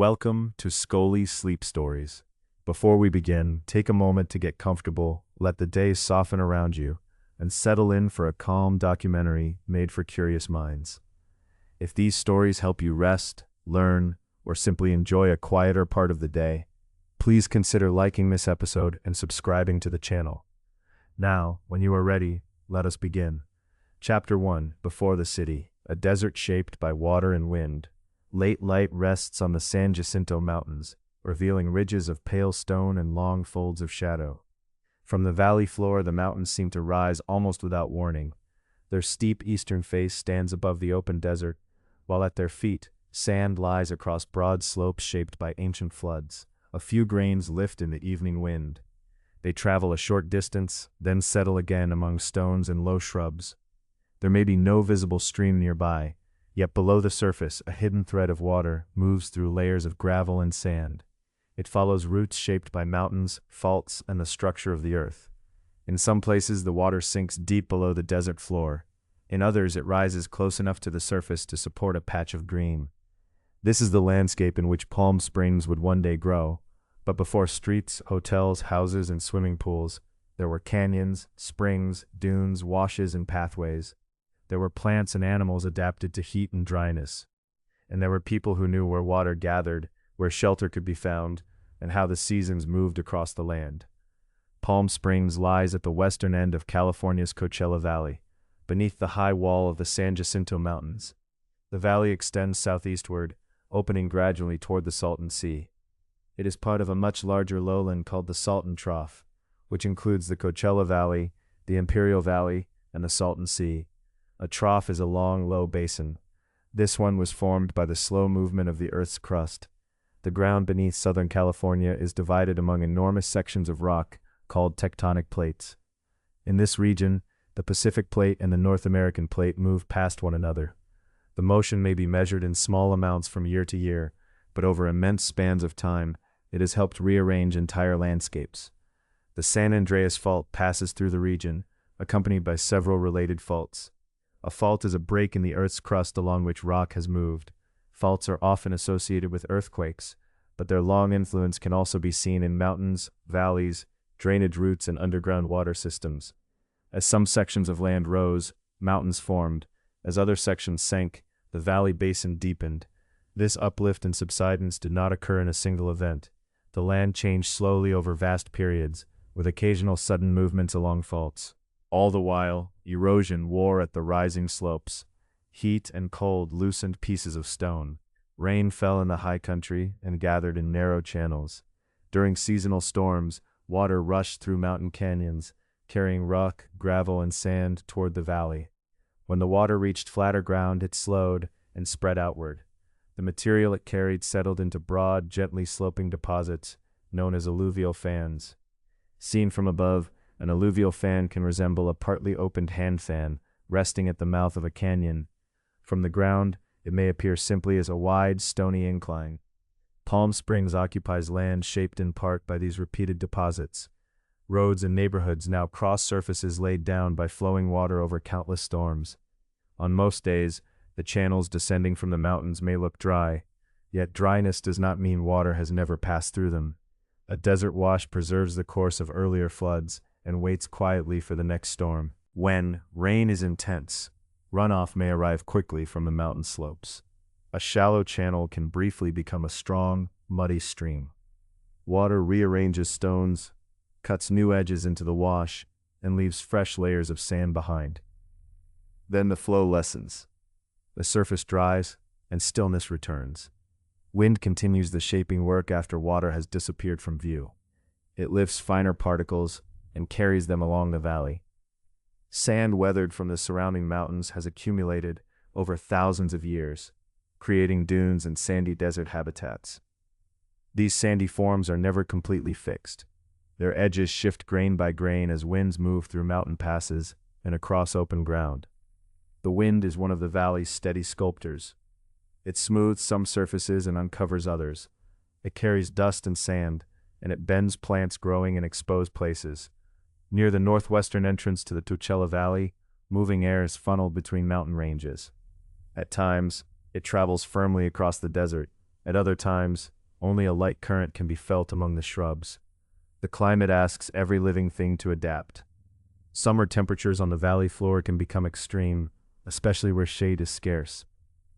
Welcome to Scoli Sleep Stories. Before we begin, take a moment to get comfortable, let the day soften around you, and settle in for a calm documentary made for curious minds. If these stories help you rest, learn, or simply enjoy a quieter part of the day, please consider liking this episode and subscribing to the channel. Now, when you are ready, let us begin. Chapter 1: Before the City. A desert shaped by water and wind. Late light rests on the San Jacinto Mountains, revealing ridges of pale stone and long folds of shadow. From the valley floor, the mountains seem to rise almost without warning. Their steep eastern face stands above the open desert, while at their feet, sand lies across broad slopes shaped by ancient floods. A few grains lift in the evening wind. They travel a short distance, then settle again among stones and low shrubs. There may be no visible stream nearby, yet below the surface a hidden thread of water moves through layers of gravel and sand. It follows routes shaped by mountains, faults, and the structure of the earth. In some places the water sinks deep below the desert floor. In others it rises close enough to the surface to support a patch of green. This is the landscape in which Palm Springs would one day grow, but before streets, hotels, houses, and swimming pools, there were canyons, springs, dunes, washes, and pathways. There were plants and animals adapted to heat and dryness. And there were people who knew where water gathered, where shelter could be found, and how the seasons moved across the land. Palm Springs lies at the western end of California's Coachella Valley, beneath the high wall of the San Jacinto Mountains. The valley extends southeastward, opening gradually toward the Salton Sea. It is part of a much larger lowland called the Salton Trough, which includes the Coachella Valley, the Imperial Valley, and the Salton Sea. A trough is a long, low basin. This one was formed by the slow movement of the Earth's crust. The ground beneath Southern California is divided among enormous sections of rock called tectonic plates. In this region, the Pacific Plate and the North American Plate move past one another. The motion may be measured in small amounts from year to year, but over immense spans of time, it has helped rearrange entire landscapes. The San Andreas Fault passes through the region, accompanied by several related faults. A fault is a break in the Earth's crust along which rock has moved. Faults are often associated with earthquakes, but their long influence can also be seen in mountains, valleys, drainage routes, and underground water systems. As some sections of land rose, mountains formed. As other sections sank, the valley basin deepened. This uplift and subsidence did not occur in a single event. The land changed slowly over vast periods, with occasional sudden movements along faults. All the while, erosion wore at the rising slopes. Heat and cold loosened pieces of stone. Rain fell in the high country and gathered in narrow channels. During seasonal storms, water rushed through mountain canyons, carrying rock, gravel, and sand toward the valley. When the water reached flatter ground, it slowed and spread outward. The material it carried settled into broad, gently sloping deposits, known as alluvial fans. Seen from above, an alluvial fan can resemble a partly opened hand fan resting at the mouth of a canyon. From the ground, it may appear simply as a wide, stony incline. Palm Springs occupies land shaped in part by these repeated deposits. Roads and neighborhoods now cross surfaces laid down by flowing water over countless storms. On most days, the channels descending from the mountains may look dry, yet dryness does not mean water has never passed through them. A desert wash preserves the course of earlier floods and waits quietly for the next storm. When rain is intense, runoff may arrive quickly from the mountain slopes. A shallow channel can briefly become a strong, muddy stream. Water rearranges stones, cuts new edges into the wash, and leaves fresh layers of sand behind. Then the flow lessens. The surface dries, and stillness returns. Wind continues the shaping work after water has disappeared from view. It lifts finer particles and carries them along the valley. Sand weathered from the surrounding mountains has accumulated over thousands of years, creating dunes and sandy desert habitats. These sandy forms are never completely fixed. Their edges shift grain by grain as winds move through mountain passes and across open ground. The wind is one of the valley's steady sculptors. It smooths some surfaces and uncovers others. It carries dust and sand, and it bends plants growing in exposed places. Near the northwestern entrance to the Coachella Valley, moving air is funneled between mountain ranges. At times, it travels firmly across the desert, At other times, only a light current can be felt among the shrubs. The climate asks every living thing to adapt. Summer temperatures on the valley floor can become extreme, especially where shade is scarce.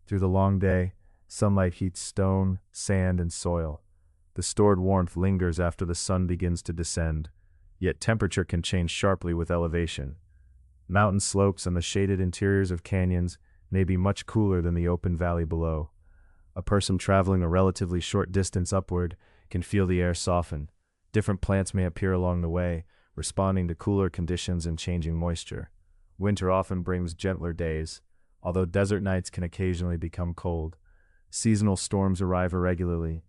Through the long day, sunlight heats stone, sand, and soil. The stored warmth lingers after the sun begins to descend, yet temperature can change sharply with elevation. Mountain slopes and the shaded interiors of canyons may be much cooler than the open valley below. A person traveling a relatively short distance upward can feel the air soften. Different plants may appear along the way, responding to cooler conditions and changing moisture. Winter often brings gentler days, although desert nights can occasionally become cold. Seasonal storms arrive irregularly.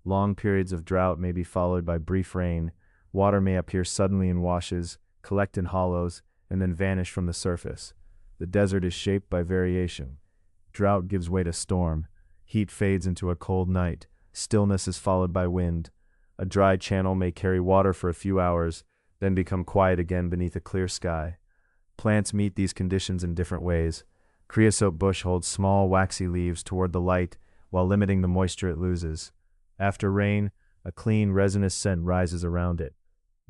Long periods of drought may be followed by brief rain. Water may appear suddenly in washes, collect in hollows, and then vanish from the surface. The desert is shaped by variation. Drought gives way to storm. Heat fades into a cold night. Stillness is followed by wind. A dry channel may carry water for a few hours, then become quiet again beneath a clear sky. Plants meet these conditions in different ways. Creosote bush holds small, waxy leaves toward the light while limiting the moisture it loses. After rain, a clean, resinous scent rises around it.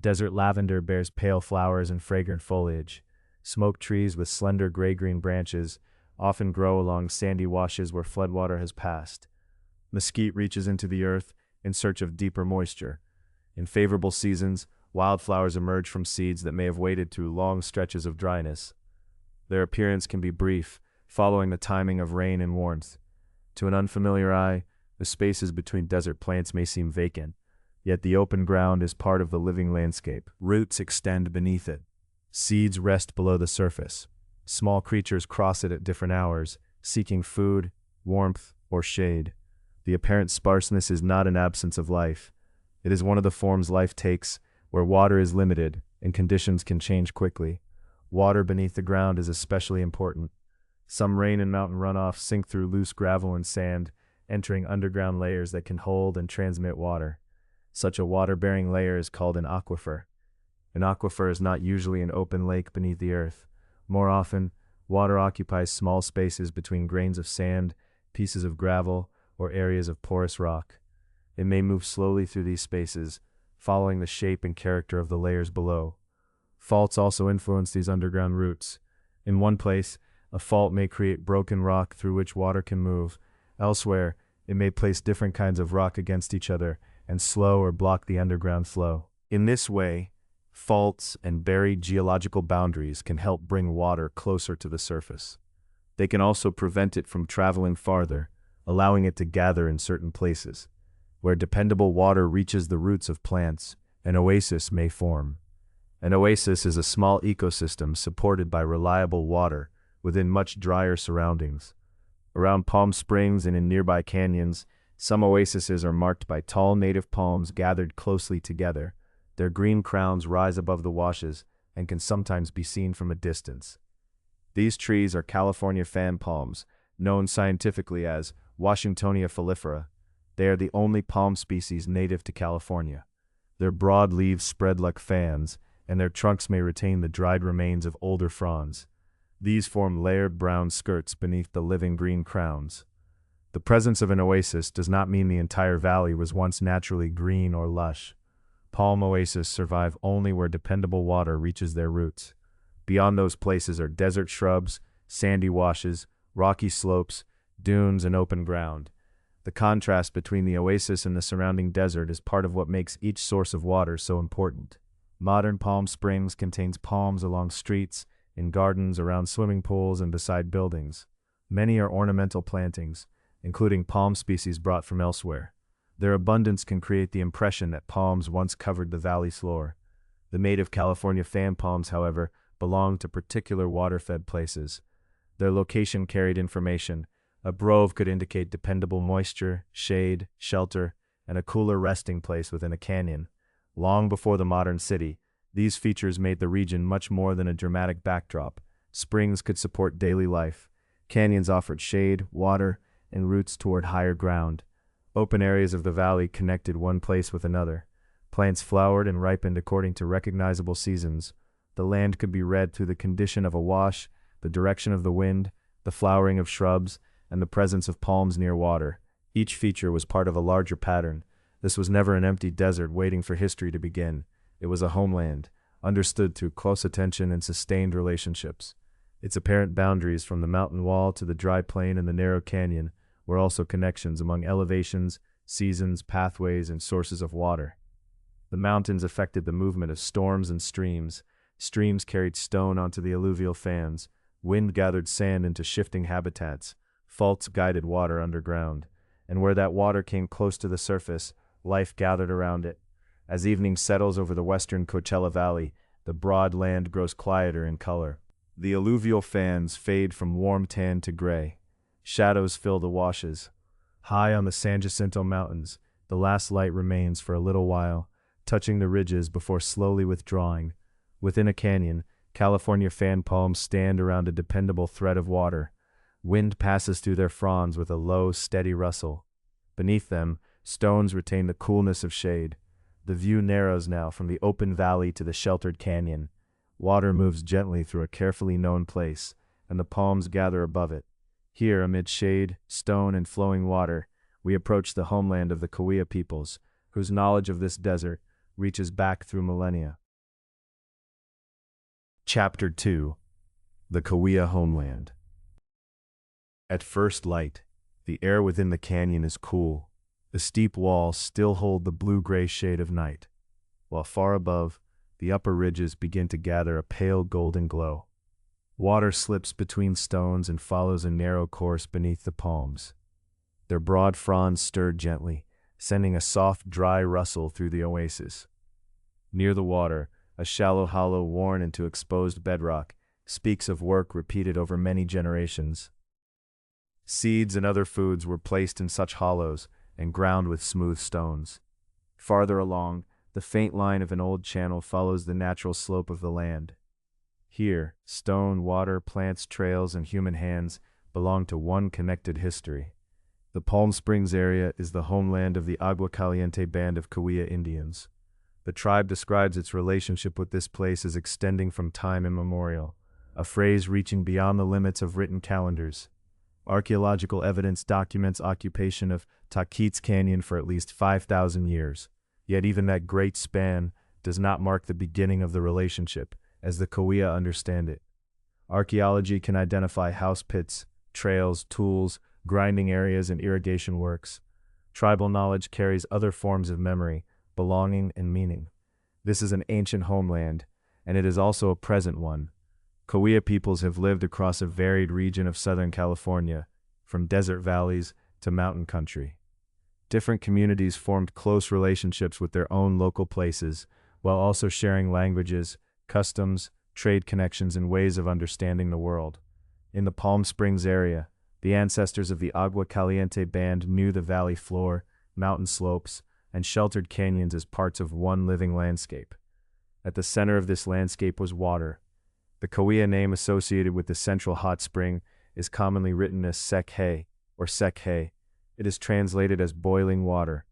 Desert lavender bears pale flowers and fragrant foliage. Smoke trees with slender gray-green branches often grow along sandy washes where floodwater has passed. Mesquite reaches into the earth in search of deeper moisture. In favorable seasons, wildflowers emerge from seeds that may have waited through long stretches of dryness. Their appearance can be brief, following the timing of rain and warmth. To an unfamiliar eye, the spaces between desert plants may seem vacant, yet the open ground is part of the living landscape. Roots extend beneath it. Seeds rest below the surface. Small creatures cross it at different hours, seeking food, warmth, or shade. The apparent sparseness is not an absence of life. It is one of the forms life takes, where water is limited and conditions can change quickly. Water beneath the ground is especially important. Some rain and mountain runoff sink through loose gravel and sand, entering underground layers that can hold and transmit water. Such a water-bearing layer is called an aquifer. An aquifer is not usually an open lake beneath the earth. More often, water occupies small spaces between grains of sand, pieces of gravel, or areas of porous rock. It may move slowly through these spaces, following the shape and character of the layers below. Faults also influence these underground routes. In one place, a fault may create broken rock through which water can move. Elsewhere, it may place different kinds of rock against each other and slow or block the underground flow. In this way, faults and buried geological boundaries can help bring water closer to the surface. They can also prevent it from traveling farther, allowing it to gather in certain places. Where dependable water reaches the roots of plants, an oasis may form. An oasis is a small ecosystem supported by reliable water within much drier surroundings. Around Palm Springs and in nearby canyons, some oases are marked by tall native palms gathered closely together. Their green crowns rise above the washes and can sometimes be seen from a distance. These trees are California fan palms, known scientifically as Washingtonia foliifera. They are the only palm species native to California. Their broad leaves spread like fans, and their trunks may retain the dried remains of older fronds. These form layered brown skirts beneath the living green crowns. The presence of an oasis does not mean the entire valley was once naturally green or lush. Palm oases survive only where dependable water reaches their roots. Beyond those places are desert shrubs, sandy washes, rocky slopes, dunes, and open ground. The contrast between the oasis and the surrounding desert is part of what makes each source of water so important. Modern Palm Springs contains palms along streets, in gardens, around swimming pools, and beside buildings. Many are ornamental plantings, including palm species brought from elsewhere. Their abundance can create the impression that palms once covered the valley's floor. The native California fan palms, however, belong to particular water-fed places. Their location carried information. A grove could indicate dependable moisture, shade, shelter, and a cooler resting place within a canyon. Long before the modern city, these features made the region much more than a dramatic backdrop. Springs could support daily life. Canyons offered shade, water, and routes toward higher ground. Open areas of the valley connected one place with another. Plants flowered and ripened according to recognizable seasons. The land could be read through the condition of a wash, the direction of the wind, the flowering of shrubs, and the presence of palms near water. Each feature was part of a larger pattern. This was never an empty desert waiting for history to begin. It was a homeland, understood through close attention and sustained relationships. Its apparent boundaries, from the mountain wall to the dry plain and the narrow canyon, were also connections among elevations, seasons, pathways, and sources of water. The mountains affected the movement of storms and streams. Streams carried stone onto the alluvial fans. Wind gathered sand into shifting habitats. Faults guided water underground. And where that water came close to the surface, life gathered around it. As evening settles over the western Coachella Valley, the broad land grows quieter in color. The alluvial fans fade from warm tan to gray. Shadows fill the washes. High on the San Jacinto Mountains, the last light remains for a little while, touching the ridges before slowly withdrawing. Within a canyon, California fan palms stand around a dependable thread of water. Wind passes through their fronds with a low, steady rustle. Beneath them, stones retain the coolness of shade. The view narrows now from the open valley to the sheltered canyon. Water moves gently through a carefully known place, and the palms gather above it. Here, amid shade, stone, and flowing water, we approach the homeland of the Cahuilla peoples, whose knowledge of this desert reaches back through millennia. Chapter 2. The Cahuilla Homeland. At first light, the air within the canyon is cool. The steep walls still hold the blue-gray shade of night, while far above, the upper ridges begin to gather a pale golden glow. Water slips between stones and follows a narrow course beneath the palms. Their broad fronds stir gently, sending a soft, dry rustle through the oasis. Near the water, a shallow hollow worn into exposed bedrock speaks of work repeated over many generations. Seeds and other foods were placed in such hollows and ground with smooth stones. Farther along, the faint line of an old channel follows the natural slope of the land. Here, stone, water, plants, trails, and human hands belong to one connected history. The Palm Springs area is the homeland of the Agua Caliente band of Cahuilla Indians. The tribe describes its relationship with this place as extending from time immemorial, a phrase reaching beyond the limits of written calendars. Archaeological evidence documents occupation of Taquit's Canyon for at least 5,000 years. Yet even that great span does not mark the beginning of the relationship, as the Cahuilla understand it. Archaeology can identify house pits, trails, tools, grinding areas, and irrigation works. Tribal knowledge carries other forms of memory, belonging, and meaning. This is an ancient homeland, and it is also a present one. Cahuilla peoples have lived across a varied region of Southern California, from desert valleys to mountain country. Different communities formed close relationships with their own local places, while also sharing languages, customs, trade connections, and ways of understanding the world. In the Palm Springs area, the ancestors of the Agua Caliente band knew the valley floor, mountain slopes, and sheltered canyons as parts of one living landscape. At the center of this landscape was water. The Cahuilla name associated with the central hot spring is commonly written as Sekhe or Sekhe. It is translated as boiling water.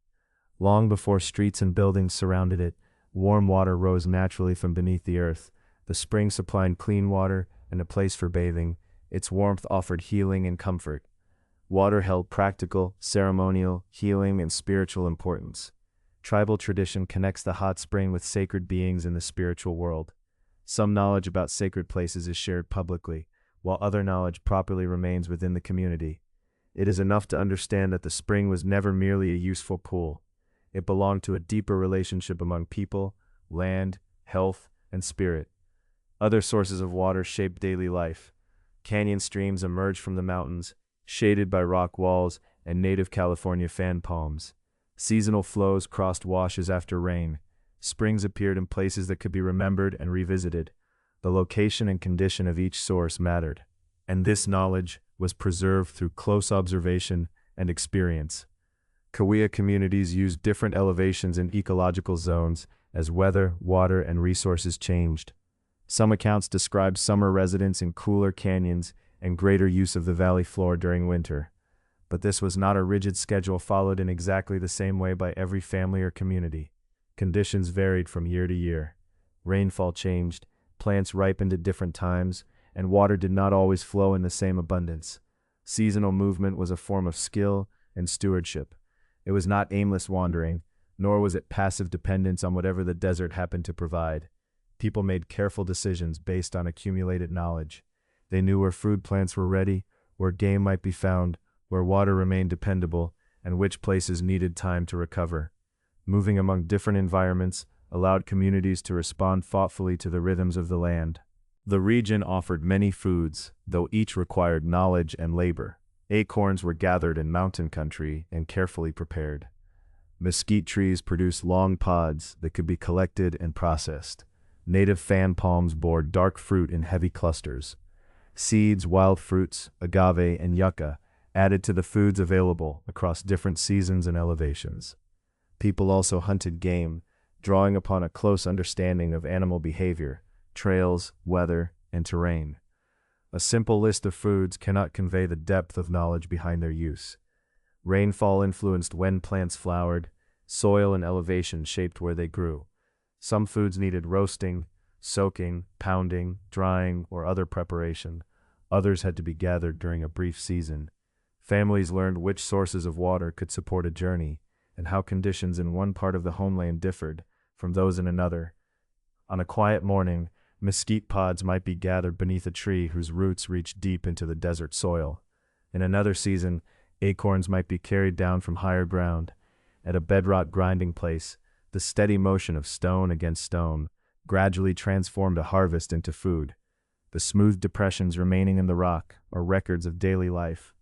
Long before streets and buildings surrounded it, warm water rose naturally from beneath the earth. The spring supplied clean water and a place for bathing. Its warmth offered healing and comfort. Water held practical, ceremonial, healing, and spiritual importance. Tribal tradition connects the hot spring with sacred beings in the spiritual world. Some knowledge about sacred places is shared publicly, while other knowledge properly remains within the community. It is enough to understand that the spring was never merely a useful pool. It belonged to a deeper relationship among people, land, health, and spirit. Other sources of water shaped daily life. Canyon streams emerged from the mountains, shaded by rock walls and native California fan palms. Seasonal flows crossed washes after rain. Springs appeared in places that could be remembered and revisited. The location and condition of each source mattered, and this knowledge was preserved through close observation and experience. Cahuilla communities used different elevations and ecological zones as weather, water, and resources changed. Some accounts describe summer residence in cooler canyons and greater use of the valley floor during winter. But this was not a rigid schedule followed in exactly the same way by every family or community. Conditions varied from year to year. Rainfall changed, plants ripened at different times, and water did not always flow in the same abundance. Seasonal movement was a form of skill, and stewardship. It was not aimless wandering, nor was it passive dependence on whatever the desert happened to provide. People made careful decisions based on accumulated knowledge. They knew where food plants were ready, where game might be found, where water remained dependable, and which places needed time to recover. Moving among different environments allowed communities to respond thoughtfully to the rhythms of the land. The region offered many foods, though each required knowledge and labor. Acorns were gathered in mountain country and carefully prepared. Mesquite trees produced long pods that could be collected and processed. Native fan palms bore dark fruit in heavy clusters. Seeds, wild fruits, agave, and yucca added to the foods available across different seasons and elevations. People also hunted game, drawing upon a close understanding of animal behavior, trails, weather, and terrain. A simple list of foods cannot convey the depth of knowledge behind their use. Rainfall influenced when plants flowered, soil and elevation shaped where they grew. Some foods needed roasting, soaking, pounding, drying, or other preparation. Others had to be gathered during a brief season. Families learned which sources of water could support a journey, and how conditions in one part of the homeland differed from those in another. On a quiet morning, mesquite pods might be gathered beneath a tree whose roots reached deep into the desert soil. In another season, acorns might be carried down from higher ground. At a bedrock grinding place, the steady motion of stone against stone gradually transformed a harvest into food. The smooth depressions remaining in the rock are records of daily life.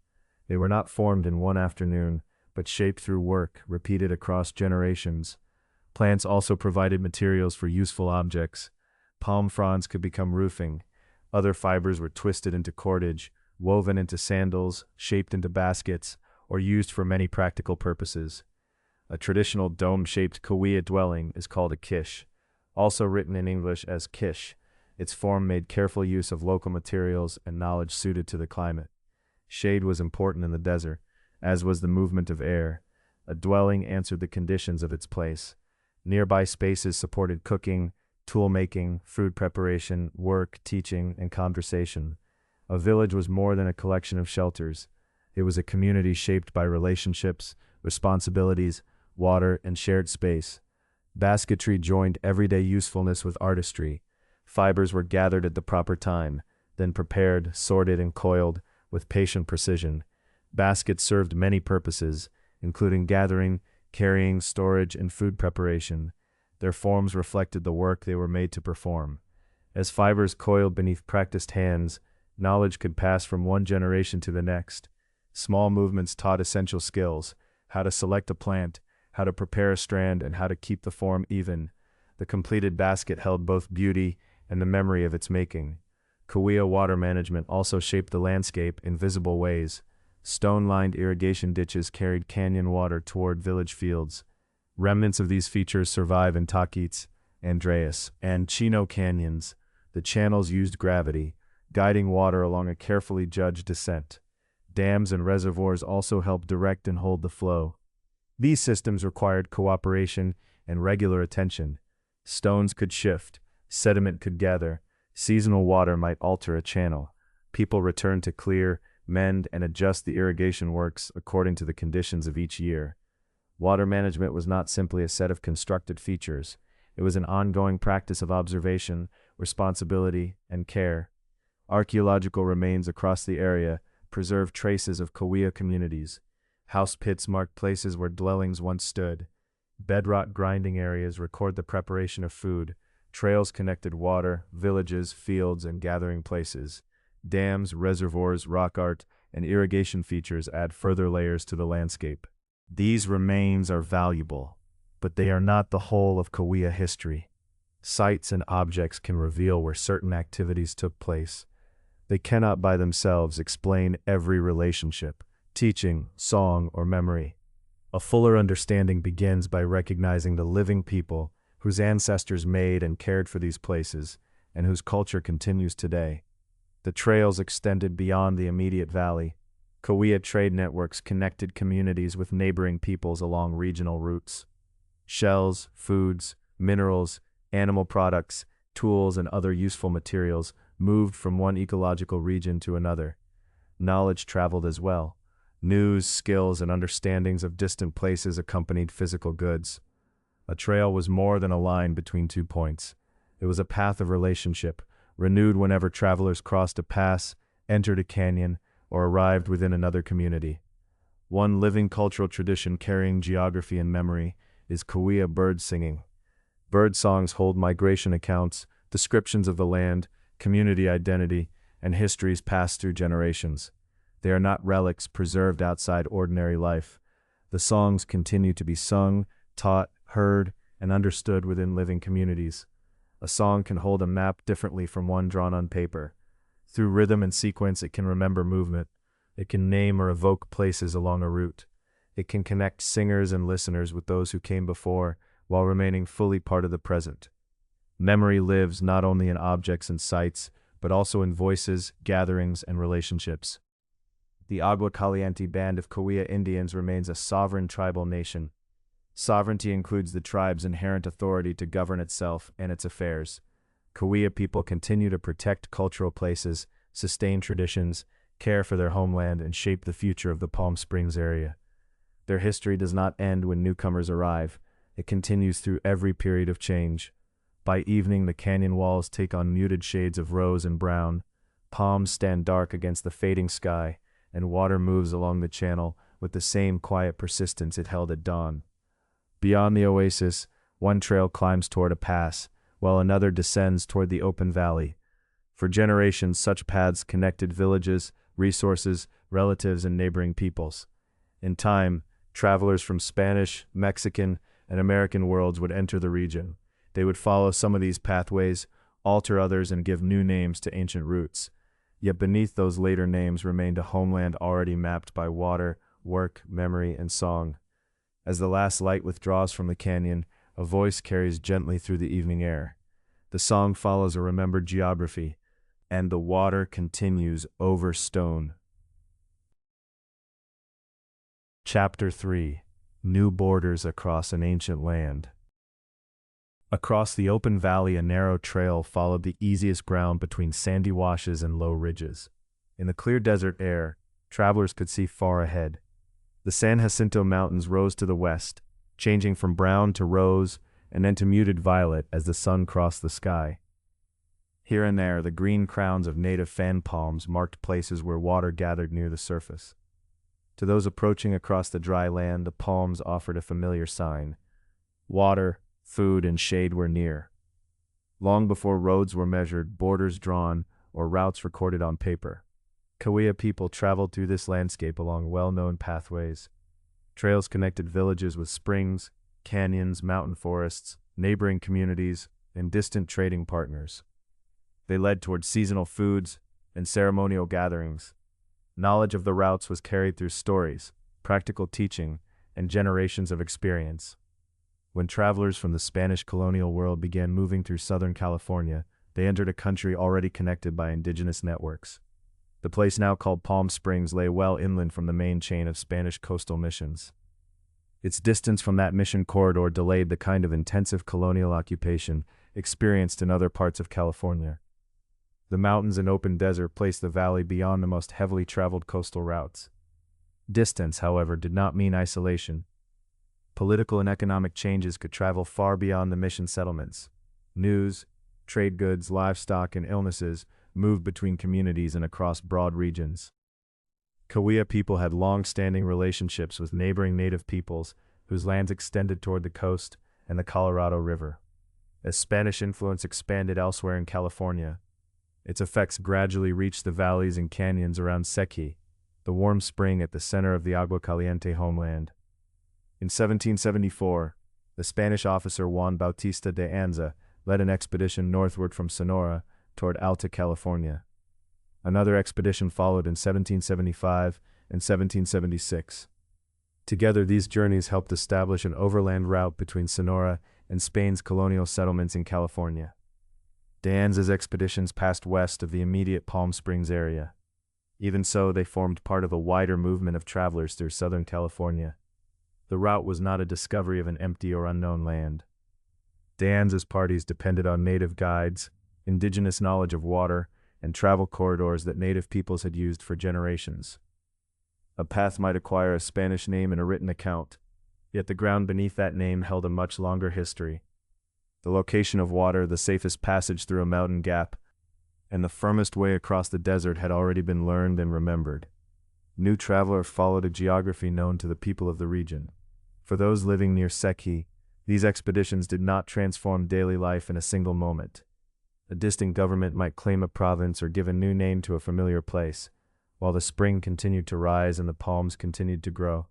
They were not formed in one afternoon, but shaped through work repeated across generations. Plants also provided materials for useful objects. Palm fronds could become roofing. Other fibers were twisted into cordage, woven into sandals, shaped into baskets, or used for many practical purposes. A traditional dome-shaped Cahuilla dwelling is called a quiche, also written in English as quiche. Its form made careful use of local materials and knowledge suited to the climate. Shade was important in the desert, as was the movement of air. A dwelling answered the conditions of its place. Nearby spaces supported cooking, tool-making, food preparation, work, teaching, and conversation. A village was more than a collection of shelters. It was a community shaped by relationships, responsibilities, water, and shared space. Basketry joined everyday usefulness with artistry. Fibers were gathered at the proper time, then prepared, sorted, and coiled with patient precision. Baskets served many purposes, including gathering, carrying, storage, and food preparation. Their forms reflected the work they were made to perform. As fibers coiled beneath practiced hands, knowledge could pass from one generation to the next. Small movements taught essential skills: how to select a plant, how to prepare a strand, and how to keep the form even. The completed basket held both beauty and the memory of its making. Cahuilla water management also shaped the landscape in visible ways. Stone-lined irrigation ditches carried canyon water toward village fields. Remnants of these features survive in Taquitos, Andreas, and Chino canyons. The channels used gravity, guiding water along a carefully judged descent. Dams and reservoirs also helped direct and hold the flow. These systems required cooperation and regular attention. Stones could shift, sediment could gather, seasonal water might alter a channel. People returned to clear, mend, and adjust the irrigation works according to the conditions of each year. Water management was not simply a set of constructed features. It was an ongoing practice of observation, responsibility, and care. Archaeological remains across the area preserve traces of Cahuilla communities. House pits marked places where dwellings once stood. Bedrock grinding areas record the preparation of food. Trails connected water, villages, fields, and gathering places. Dams, reservoirs, rock art, and irrigation features add further layers to the landscape. These remains are valuable, but they are not the whole of Cahuilla history. Sites and objects can reveal where certain activities took place. They cannot by themselves explain every relationship, teaching, song, or memory. A fuller understanding begins by recognizing the living people whose ancestors made and cared for these places, and whose culture continues today. The trails extended beyond the immediate valley. Cahuilla trade networks connected communities with neighboring peoples along regional routes. Shells, foods, minerals, animal products, tools, and other useful materials moved from one ecological region to another. Knowledge traveled as well. News, skills, and understandings of distant places accompanied physical goods. A trail was more than a line between 2 points. It was a path of relationship, renewed whenever travelers crossed a pass, entered a canyon, or arrived within another community. One living cultural tradition carrying geography and memory is Cahuilla bird singing. Bird songs hold migration accounts, descriptions of the land, community identity, and histories passed through generations. They are not relics preserved outside ordinary life. The songs continue to be sung, taught, heard, and understood within living communities. A song can hold a map differently from one drawn on paper. Through rhythm and sequence, it can remember movement. It can name or evoke places along a route. It can connect singers and listeners with those who came before, while remaining fully part of the present. Memory lives not only in objects and sights, but also in voices, gatherings, and relationships. The Agua Caliente band of Cahuilla Indians remains a sovereign tribal nation. Sovereignty includes the tribe's inherent authority to govern itself and its affairs. Cahuilla people continue to protect cultural places, sustain traditions, care for their homeland, and shape the future of the Palm Springs area. Their history does not end when newcomers arrive. It continues through every period of change. By evening, the canyon walls take on muted shades of rose and brown. Palms stand dark against the fading sky, and water moves along the channel with the same quiet persistence it held at dawn. Beyond the oasis, one trail climbs toward a pass, while another descends toward the open valley. For generations, such paths connected villages, resources, relatives, and neighboring peoples. In time, travelers from Spanish, Mexican, and American worlds would enter the region. They would follow some of these pathways, alter others, and give new names to ancient routes. Yet beneath those later names remained a homeland already mapped by water, work, memory, and song. As the last light withdraws from the canyon, a voice carries gently through the evening air. The song follows a remembered geography, and the water continues over stone. Chapter 3: New Borders Across an Ancient Land. Across the open valley, a narrow trail followed the easiest ground between sandy washes and low ridges. In the clear desert air, travelers could see far ahead. The San Jacinto Mountains rose to the west, changing from brown to rose and then to muted violet as the sun crossed the sky. Here and there, the green crowns of native fan palms marked places where water gathered near the surface. To those approaching across the dry land, the palms offered a familiar sign. Water, food, and shade were near. Long before roads were measured, borders drawn, or routes recorded on paper, Cahuilla people traveled through this landscape along well-known pathways. Trails connected villages with springs, canyons, mountain forests, neighboring communities, and distant trading partners. They led toward seasonal foods and ceremonial gatherings. Knowledge of the routes was carried through stories, practical teaching, and generations of experience. When travelers from the Spanish colonial world began moving through Southern California, they entered a country already connected by indigenous networks. The place now called Palm Springs lay well inland from the main chain of Spanish coastal missions. Its distance from that mission corridor delayed the kind of intensive colonial occupation experienced in other parts of California. The mountains and open desert placed the valley beyond the most heavily traveled coastal routes. Distance, however, did not mean isolation. Political and economic changes could travel far beyond the mission settlements. News, trade goods, livestock, and illnesses moved between communities and across broad regions. Cahuilla people had long-standing relationships with neighboring native peoples whose lands extended toward the coast and the Colorado River. As Spanish influence expanded elsewhere in California, its effects gradually reached the valleys and canyons around Sequi, the warm spring at the center of the Agua Caliente homeland. In 1774, the Spanish officer Juan Bautista de Anza led an expedition northward from Sonora toward Alta California. Another expedition followed in 1775 and 1776. Together, these journeys helped establish an overland route between Sonora and Spain's colonial settlements in California. De Anza's expeditions passed west of the immediate Palm Springs area. Even so, they formed part of a wider movement of travelers through Southern California. The route was not a discovery of an empty or unknown land. De Anza's parties depended on native guides, indigenous knowledge of water, and travel corridors that native peoples had used for generations. A path might acquire a Spanish name in a written account, yet the ground beneath that name held a much longer history. The location of water, the safest passage through a mountain gap, and the firmest way across the desert had already been learned and remembered. New traveler followed a geography known to the people of the region. For those living near Sekhi, these expeditions did not transform daily life in a single moment. A distant government might claim a province or give a new name to a familiar place, while the spring continued to rise and the palms continued to grow.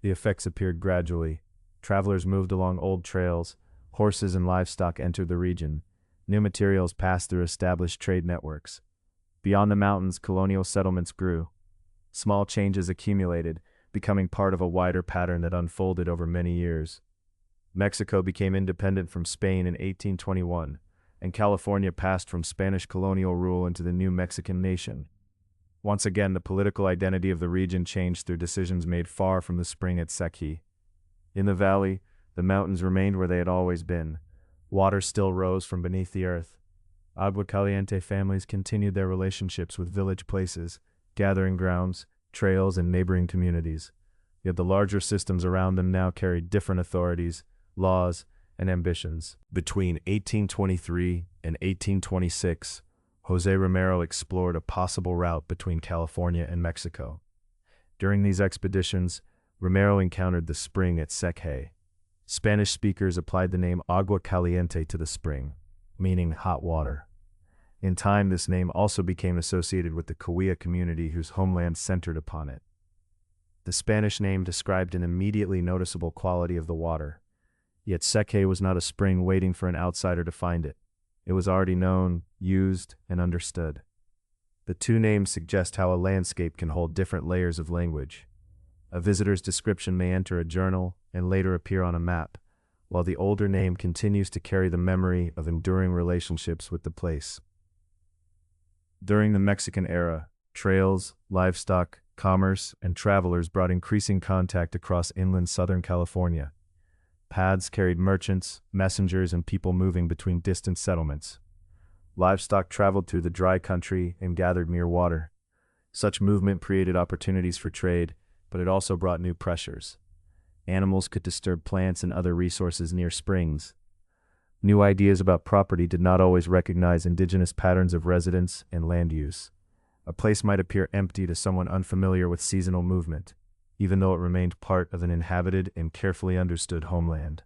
The effects appeared gradually. Travelers moved along old trails, horses and livestock entered the region, new materials passed through established trade networks. Beyond the mountains, colonial settlements grew. Small changes accumulated, becoming part of a wider pattern that unfolded over many years. Mexico became independent from Spain in 1821, and California passed from Spanish colonial rule into the new Mexican nation. Once again, the political identity of the region changed through decisions made far from the spring at Sekhi. In the valley, the mountains remained where they had always been. Water still rose from beneath the earth. Agua Caliente families continued their relationships with village places, gathering grounds, trails, and neighboring communities. Yet the larger systems around them now carried different authorities, laws, and ambitions. Between 1823 and 1826, José Romero explored a possible route between California and Mexico. During these expeditions, Romero encountered the spring at Sekhi. Spanish speakers applied the name Agua Caliente to the spring, meaning hot water. In time, this name also became associated with the Cahuilla community whose homeland centered upon it. The Spanish name described an immediately noticeable quality of the water. Yet Sekhi was not a spring waiting for an outsider to find it. It was already known, used, and understood. The two names suggest how a landscape can hold different layers of language. A visitor's description may enter a journal and later appear on a map, while the older name continues to carry the memory of enduring relationships with the place. During the Mexican era, trails, livestock, commerce, and travelers brought increasing contact across inland Southern California. Paths carried merchants, messengers, and people moving between distant settlements. Livestock traveled through the dry country and gathered near water. Such movement created opportunities for trade, but it also brought new pressures. Animals could disturb plants and other resources near springs. New ideas about property did not always recognize indigenous patterns of residence and land use. A place might appear empty to someone unfamiliar with seasonal movement, even though it remained part of an inhabited and carefully understood homeland.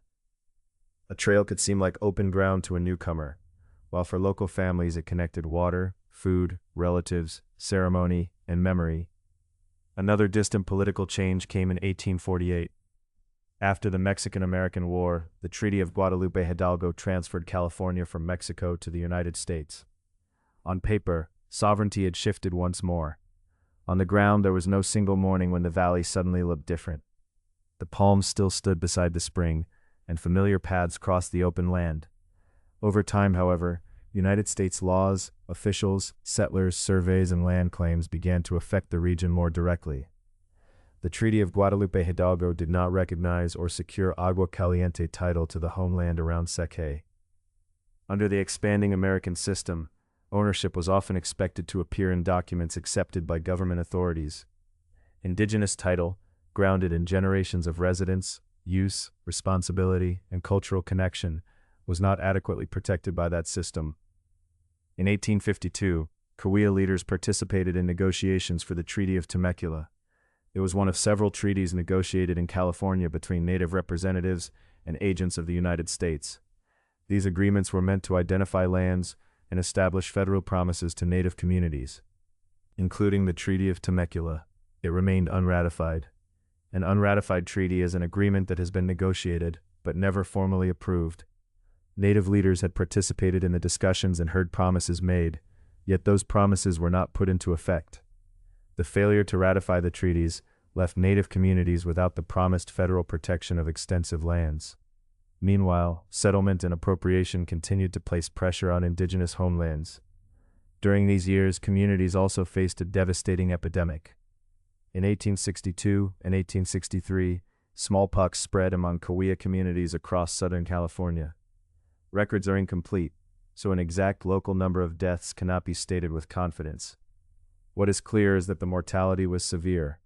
A trail could seem like open ground to a newcomer, while for local families it connected water, food, relatives, ceremony, and memory. Another distant political change came in 1848. After the Mexican-American War, the Treaty of Guadalupe Hidalgo transferred California from Mexico to the United States. On paper, sovereignty had shifted once more. On the ground, there was no single morning when the valley suddenly looked different. The palms still stood beside the spring, and familiar paths crossed the open land. Over time, however, United States laws, officials, settlers, surveys, and land claims began to affect the region more directly. The Treaty of Guadalupe Hidalgo did not recognize or secure Agua Caliente title to the homeland around Sekhi. Under the expanding American system, ownership was often expected to appear in documents accepted by government authorities. Indigenous title, grounded in generations of residence, use, responsibility, and cultural connection, was not adequately protected by that system. In 1852, Cahuilla leaders participated in negotiations for the Treaty of Temecula. It was one of several treaties negotiated in California between Native representatives and agents of the United States. These agreements were meant to identify lands and establish federal promises to Native communities. Including the Treaty of Temecula, it remained unratified. An unratified treaty is an agreement that has been negotiated, but never formally approved. Native leaders had participated in the discussions and heard promises made, yet those promises were not put into effect. The failure to ratify the treaties left Native communities without the promised federal protection of extensive lands. Meanwhile, settlement and appropriation continued to place pressure on indigenous homelands. During these years, communities also faced a devastating epidemic. In 1862 and 1863, smallpox spread among Cahuilla communities across Southern California. Records are incomplete, so an exact local number of deaths cannot be stated with confidence. What is clear is that the mortality was severe.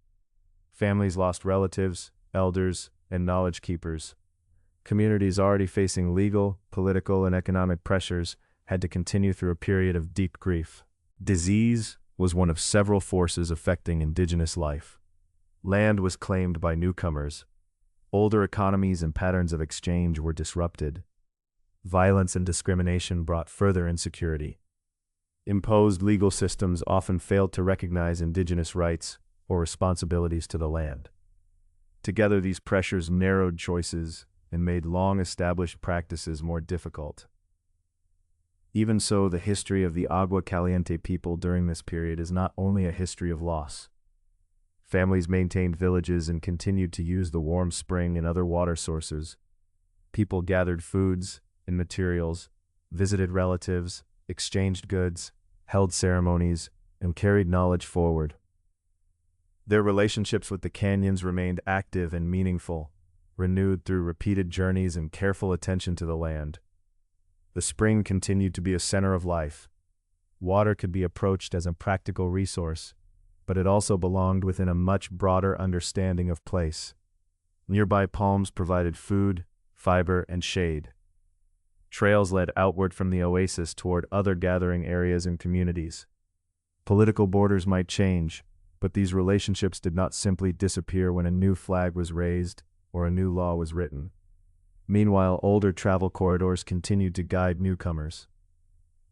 Families lost relatives, elders, and knowledge keepers. Communities already facing legal, political, and economic pressures had to continue through a period of deep grief. Disease was one of several forces affecting indigenous life. Land was claimed by newcomers. Older economies and patterns of exchange were disrupted. Violence and discrimination brought further insecurity. Imposed legal systems often failed to recognize indigenous rights or responsibilities to the land. Together, these pressures narrowed choices and made long-established practices more difficult. Even so, the history of the Agua Caliente people during this period is not only a history of loss. Families maintained villages and continued to use the warm spring and other water sources. People gathered foods and materials, visited relatives, exchanged goods, held ceremonies, and carried knowledge forward. Their relationships with the canyons remained active and meaningful, renewed through repeated journeys and careful attention to the land. The spring continued to be a center of life. Water could be approached as a practical resource, but it also belonged within a much broader understanding of place. Nearby palms provided food, fiber, and shade. Trails led outward from the oasis toward other gathering areas and communities. Political borders might change, but these relationships did not simply disappear when a new flag was raised or a new law was written. Meanwhile, older travel corridors continued to guide newcomers.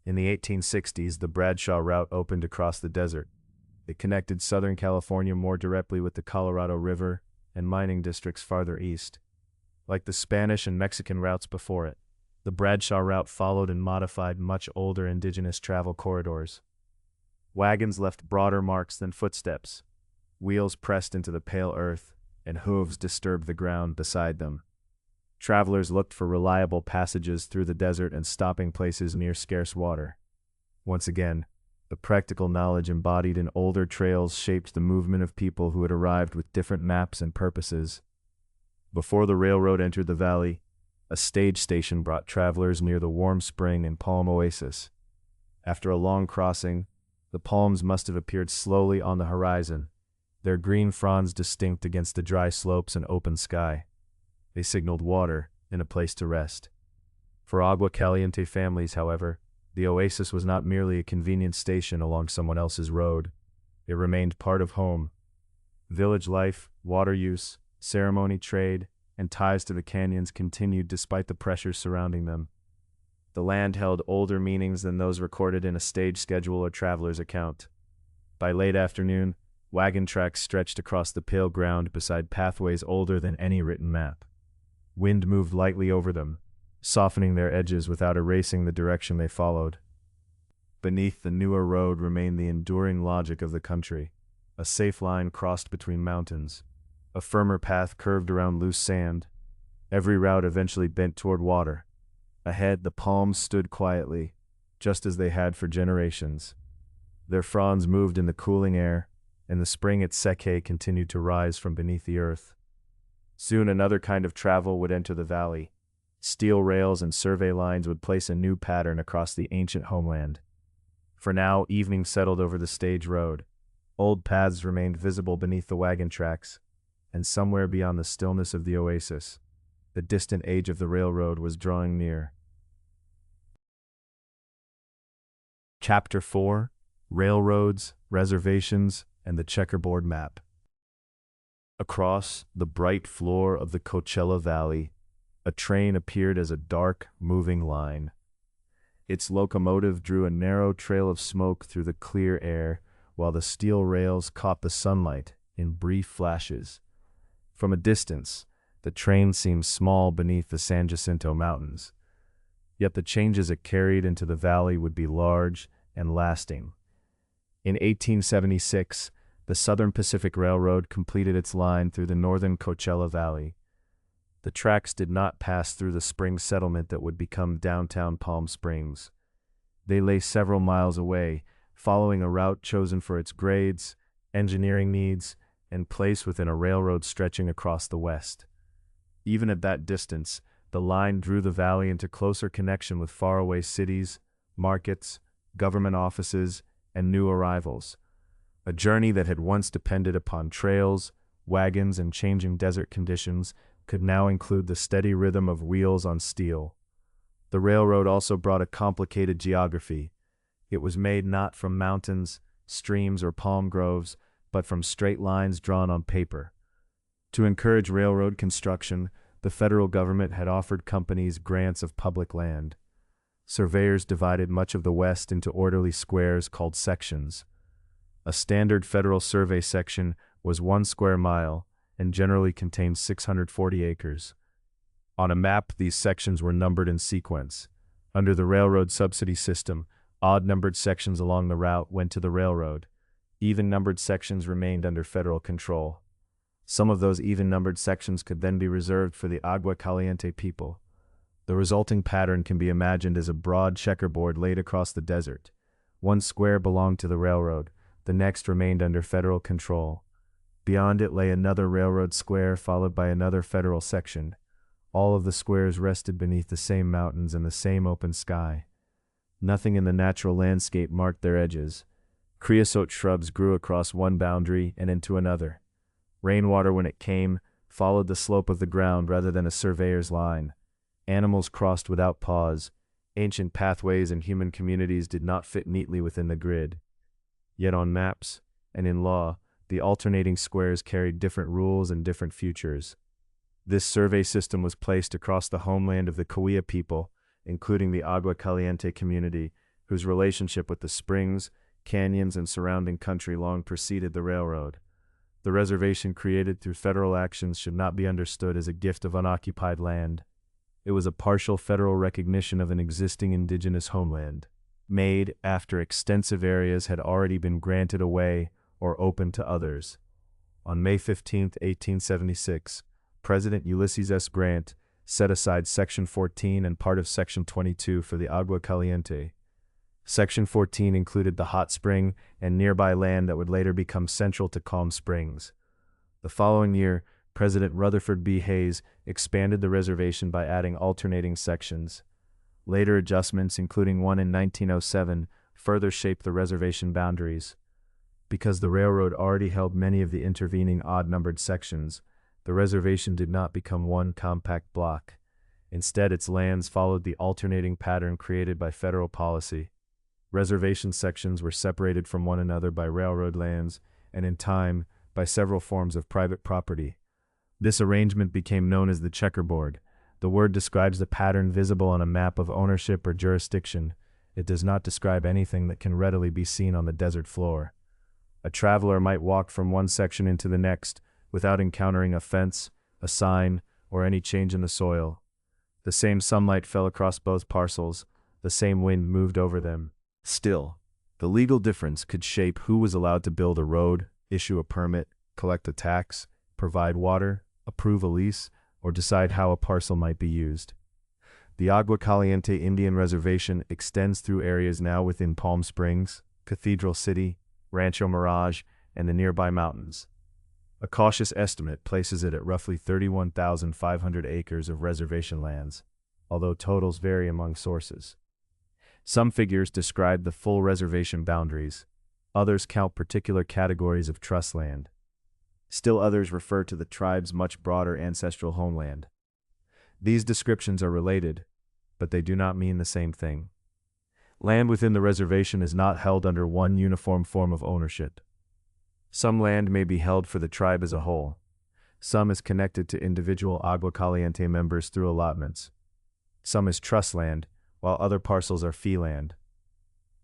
In the 1860s, the Bradshaw Route opened across the desert. It connected Southern California more directly with the Colorado River and mining districts farther east. Like the Spanish and Mexican routes before it, the Bradshaw Route followed and modified much older indigenous travel corridors. Wagons left broader marks than footsteps. Wheels pressed into the pale earth, and hooves disturbed the ground beside them. Travelers looked for reliable passages through the desert and stopping places near scarce water. Once again, the practical knowledge embodied in older trails shaped the movement of people who had arrived with different maps and purposes. Before the railroad entered the valley, a stage station brought travelers near the warm spring and palm oasis. After a long crossing, the palms must have appeared slowly on the horizon, their green fronds distinct against the dry slopes and open sky. They signaled water and a place to rest. For Agua Caliente families, however, the oasis was not merely a convenient station along someone else's road. It remained part of home. Village life, water use, ceremony, trade, and ties to the canyons continued despite the pressures surrounding them. The land held older meanings than those recorded in a stage schedule or traveler's account. By late afternoon, wagon tracks stretched across the pale ground beside pathways older than any written map. Wind moved lightly over them, softening their edges without erasing the direction they followed. Beneath the newer road remained the enduring logic of the country, a safe line crossed between mountains, a firmer path curved around loose sand. Every route eventually bent toward water. Ahead, the palms stood quietly, just as they had for generations. Their fronds moved in the cooling air, and the spring at Seke continued to rise from beneath the earth. Soon another kind of travel would enter the valley. Steel rails and survey lines would place a new pattern across the ancient homeland. For now, evening settled over the stage road. Old paths remained visible beneath the wagon tracks, and somewhere beyond the stillness of the oasis, the distant age of the railroad was drawing near. Chapter 4: Railroads, Reservations, and the Checkerboard Map. Across the bright floor of the Coachella Valley, a train appeared as a dark, moving line. Its locomotive drew a narrow trail of smoke through the clear air, while the steel rails caught the sunlight in brief flashes. From a distance, the train seemed small beneath the San Jacinto Mountains. Yet the changes it carried into the valley would be large and lasting. In 1876, the Southern Pacific Railroad completed its line through the northern Coachella Valley. The tracks did not pass through the spring settlement that would become downtown Palm Springs. They lay several miles away, following a route chosen for its grades, engineering needs, and place within a railroad stretching across the west. Even at that distance, the line drew the valley into closer connection with faraway cities, markets, government offices, and new arrivals. A journey that had once depended upon trails wagons, and changing desert conditions could now include the steady rhythm of wheels on steel. The railroad also brought a complicated geography. It was made not from mountains, streams, or palm groves, but from straight lines drawn on paper. To encourage railroad construction, the federal government had offered companies grants of public land. Surveyors divided much of the West into orderly squares called sections. A standard federal survey section was 1 square mile and generally contained 640 acres. On a map, these sections were numbered in sequence. Under the railroad subsidy system, odd-numbered sections along the route went to the railroad. Even-numbered sections remained under federal control. Some of those even-numbered sections could then be reserved for the Agua Caliente people. The resulting pattern can be imagined as a broad checkerboard laid across the desert. 1 square belonged to the railroad, the next remained under federal control. Beyond it lay another railroad square followed by another federal section. All of the squares rested beneath the same mountains and the same open sky. Nothing in the natural landscape marked their edges. Creosote shrubs grew across one boundary and into another. Rainwater, when it came, followed the slope of the ground rather than a surveyor's line. Animals crossed without pause. Ancient pathways and human communities did not fit neatly within the grid. Yet on maps, and in law, the alternating squares carried different rules and different futures. This survey system was placed across the homeland of the Cahuilla people, including the Agua Caliente community, whose relationship with the springs, canyons, and surrounding country long preceded the railroad. The reservation created through federal actions should not be understood as a gift of unoccupied land. It was a partial federal recognition of an existing indigenous homeland, made after extensive areas had already been granted away or opened to others. On May 15, 1876, President Ulysses S. Grant set aside Section 14 and part of Section 22 for the Agua Caliente. Section 14 included the hot spring and nearby land that would later become central to Calm Springs. The following year, President Rutherford B. Hayes expanded the reservation by adding alternating sections. Later adjustments, including one in 1907, further shaped the reservation boundaries. Because the railroad already held many of the intervening odd-numbered sections, the reservation did not become one compact block. Instead, its lands followed the alternating pattern created by federal policy. Reservation sections were separated from one another by railroad lands, and in time, by several forms of private property. This arrangement became known as the checkerboard. The word describes the pattern visible on a map of ownership or jurisdiction. It does not describe anything that can readily be seen on the desert floor. A traveler might walk from one section into the next, without encountering a fence, a sign, or any change in the soil. The same sunlight fell across both parcels, the same wind moved over them. Still, the legal difference could shape who was allowed to build a road, issue a permit, collect a tax, provide water, approve a lease, or decide how a parcel might be used. The Agua Caliente Indian Reservation extends through areas now within Palm Springs, Cathedral City, Rancho Mirage, and the nearby mountains. A cautious estimate places it at roughly 31,500 acres of reservation lands, although totals vary among sources. Some figures describe the full reservation boundaries. Others count particular categories of trust land. Still others refer to the tribe's much broader ancestral homeland. These descriptions are related, but they do not mean the same thing. Land within the reservation is not held under one uniform form of ownership. Some land may be held for the tribe as a whole. Some is connected to individual Agua Caliente members through allotments. Some is trust land, while other parcels are fee land.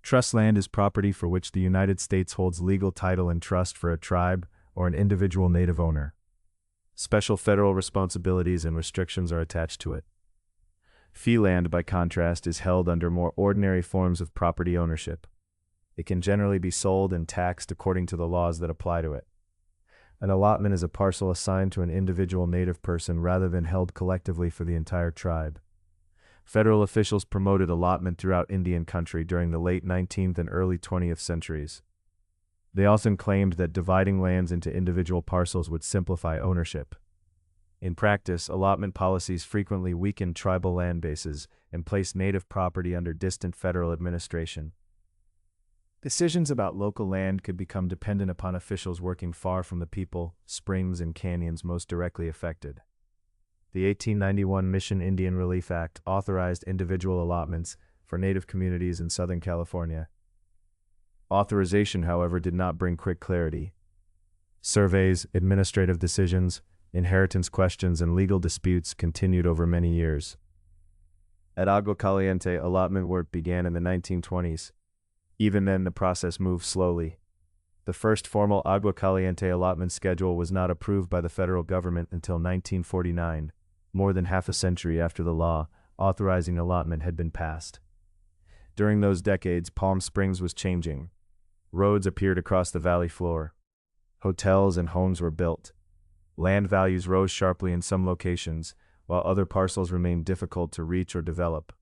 Trust land is property for which the United States holds legal title and trust for a tribe or an individual native owner. Special federal responsibilities and restrictions are attached to it. Fee land, by contrast, is held under more ordinary forms of property ownership. It can generally be sold and taxed according to the laws that apply to it. An allotment is a parcel assigned to an individual native person rather than held collectively for the entire tribe. Federal officials promoted allotment throughout Indian country during the late 19th and early 20th centuries. They often claimed that dividing lands into individual parcels would simplify ownership. In practice, allotment policies frequently weakened tribal land bases and placed native property under distant federal administration. Decisions about local land could become dependent upon officials working far from the people, springs, and canyons most directly affected. The 1891 Mission Indian Relief Act authorized individual allotments for Native communities in Southern California. Authorization, however, did not bring quick clarity. Surveys, administrative decisions, inheritance questions, and legal disputes continued over many years. At Agua Caliente, allotment work began in the 1920s. Even then, the process moved slowly. The first formal Agua Caliente allotment schedule was not approved by the federal government until 1949, more than half a century after the law authorizing allotment had been passed. During those decades, Palm Springs was changing. Roads appeared across the valley floor. Hotels and homes were built. Land values rose sharply in some locations, while other parcels remained difficult to reach or develop.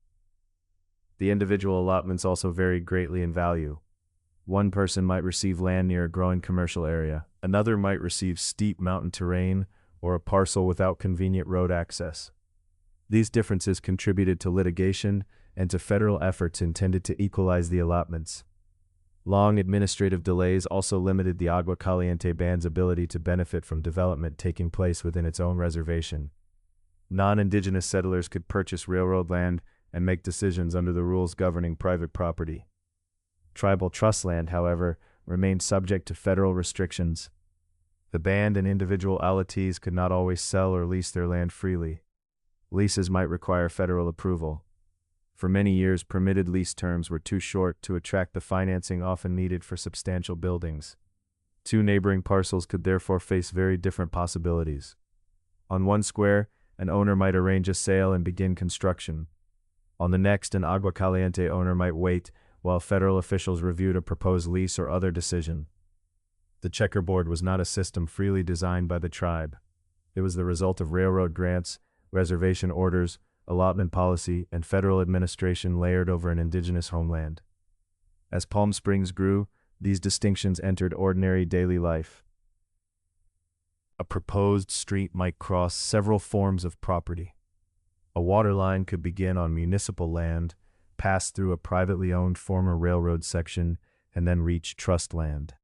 The individual allotments also varied greatly in value. One person might receive land near a growing commercial area. Another might receive steep mountain terrain or a parcel without convenient road access. These differences contributed to litigation and to federal efforts intended to equalize the allotments. Long administrative delays also limited the Agua Caliente Band's ability to benefit from development taking place within its own reservation. Non-indigenous settlers could purchase railroad land and make decisions under the rules governing private property. Tribal trust land, however, remained subject to federal restrictions. The band and individual allotees could not always sell or lease their land freely. Leases might require federal approval. For many years, permitted lease terms were too short to attract the financing often needed for substantial buildings. Two neighboring parcels could therefore face very different possibilities. On one square, an owner might arrange a sale and begin construction. On the next, an Agua Caliente owner might wait while federal officials reviewed a proposed lease or other decision. The checkerboard was not a system freely designed by the tribe. It was the result of railroad grants, reservation orders, allotment policy, and federal administration layered over an indigenous homeland. As Palm Springs grew, these distinctions entered ordinary daily life. A proposed street might cross several forms of property. A water line could begin on municipal land, pass through a privately owned former railroad section, and then reach trust land.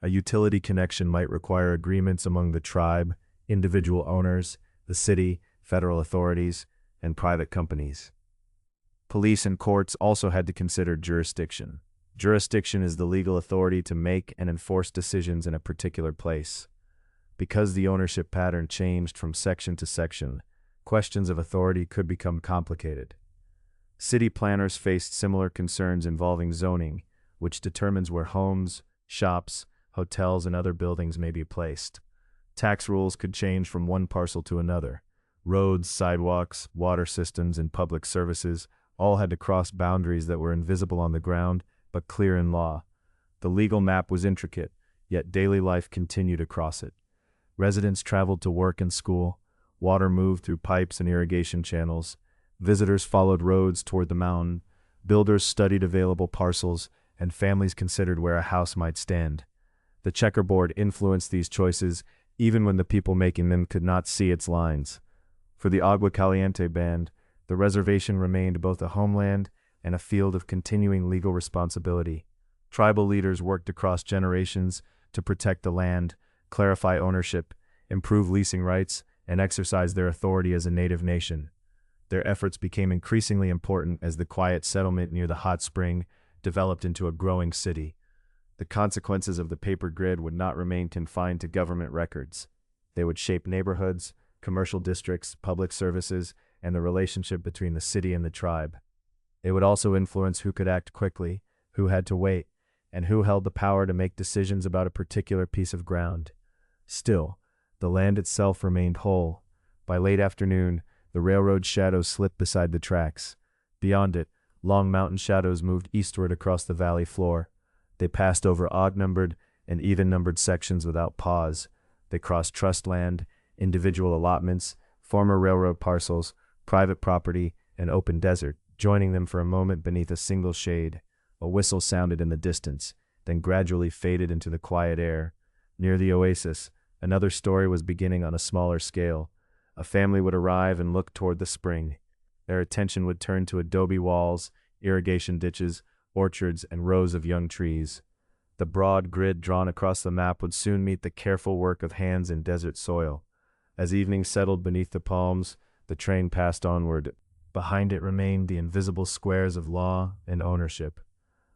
A utility connection might require agreements among the tribe, individual owners, the city, federal authorities, and private companies. Police and courts also had to consider jurisdiction. Jurisdiction is the legal authority to make and enforce decisions in a particular place. Because the ownership pattern changed from section to section, questions of authority could become complicated. City planners faced similar concerns involving zoning, which determines where homes, shops, hotels, and other buildings may be placed. Tax rules could change from one parcel to another. Roads, sidewalks, water systems, and public services all had to cross boundaries that were invisible on the ground but clear in law. The legal map was intricate, yet daily life continued across it. Residents traveled to work and school. Water moved through pipes and irrigation channels. Visitors followed roads toward the mountain. Builders studied available parcels, and families considered where a house might stand. The checkerboard influenced these choices even when the people making them could not see its lines. For the Agua Caliente Band, the reservation remained both a homeland and a field of continuing legal responsibility. Tribal leaders worked across generations to protect the land, clarify ownership, improve leasing rights, and exercise their authority as a native nation. Their efforts became increasingly important as the quiet settlement near the hot spring developed into a growing city. The consequences of the paper grid would not remain confined to government records. They would shape neighborhoods, commercial districts, public services, and the relationship between the city and the tribe. They would also influence who could act quickly, who had to wait, and who held the power to make decisions about a particular piece of ground. Still, the land itself remained whole. By late afternoon, the railroad shadows slipped beside the tracks. Beyond it, long mountain shadows moved eastward across the valley floor. They passed over odd-numbered and even-numbered sections without pause. They crossed trust land, individual allotments, former railroad parcels, private property, and open desert, joining them for a moment beneath a single shade. A whistle sounded in the distance, then gradually faded into the quiet air. Near the oasis, another story was beginning on a smaller scale. A family would arrive and look toward the spring. Their attention would turn to adobe walls, irrigation ditches, orchards, and rows of young trees. The broad grid drawn across the map would soon meet the careful work of hands in desert soil. As evening settled beneath the palms, the train passed onward. Behind it remained the invisible squares of law and ownership.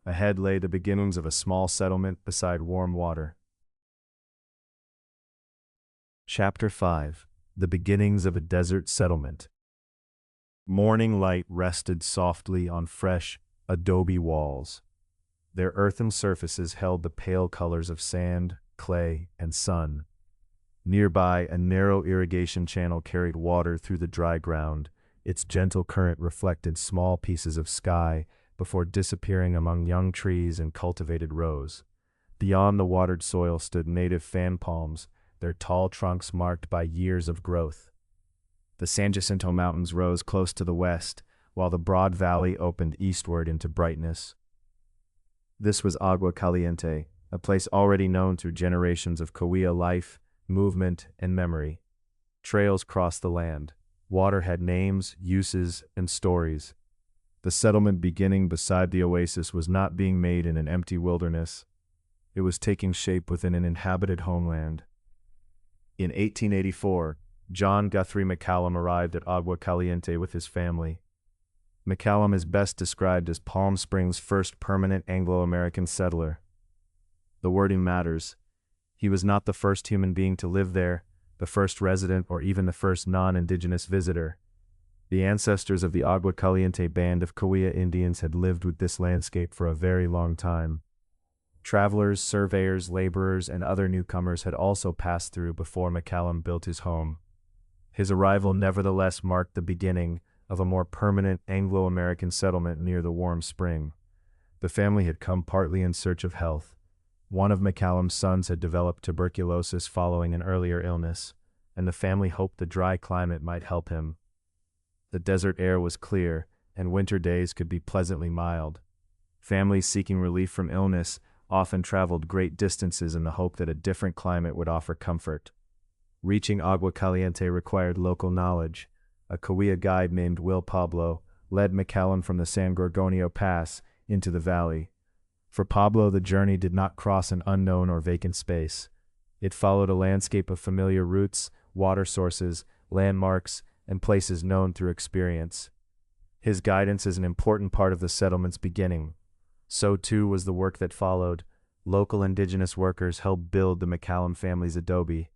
Ahead lay the beginnings of a small settlement beside warm water. Chapter 5. The Beginnings of a Desert Settlement. Morning light rested softly on fresh, adobe walls. Their earthen surfaces held the pale colors of sand, clay, and sun. Nearby, a narrow irrigation channel carried water through the dry ground. Its gentle current reflected small pieces of sky before disappearing among young trees and cultivated rows. Beyond the watered soil stood native fan palms, their tall trunks marked by years of growth. The San Jacinto Mountains rose close to the west, while the broad valley opened eastward into brightness. This was Agua Caliente, a place already known through generations of Cahuilla life, movement, and memory. Trails crossed the land. Water had names, uses, and stories. The settlement beginning beside the oasis was not being made in an empty wilderness. It was taking shape within an inhabited homeland. In 1884, John Guthrie McCallum arrived at Agua Caliente with his family. McCallum is best described as Palm Springs' first permanent Anglo-American settler. The wording matters. He was not the first human being to live there, the first resident, or even the first non-indigenous visitor. The ancestors of the Agua Caliente band of Cahuilla Indians had lived with this landscape for a very long time. Travelers, surveyors, laborers, and other newcomers had also passed through before McCallum built his home. His arrival nevertheless marked the beginning of a more permanent Anglo-American settlement near the warm spring. The family had come partly in search of health. One of McCallum's sons had developed tuberculosis following an earlier illness, and the family hoped the dry climate might help him. The desert air was clear, and winter days could be pleasantly mild. Families seeking relief from illness often traveled great distances in the hope that a different climate would offer comfort. Reaching Agua Caliente required local knowledge. A Cahuilla guide named Will Pablo led McCallum from the San Gorgonio Pass into the valley. For Pablo, the journey did not cross an unknown or vacant space. It followed a landscape of familiar routes, water sources, landmarks, and places known through experience. His guidance is an important part of the settlement's beginning. So too was the work that followed. Local indigenous workers helped build the McCallum family's adobe.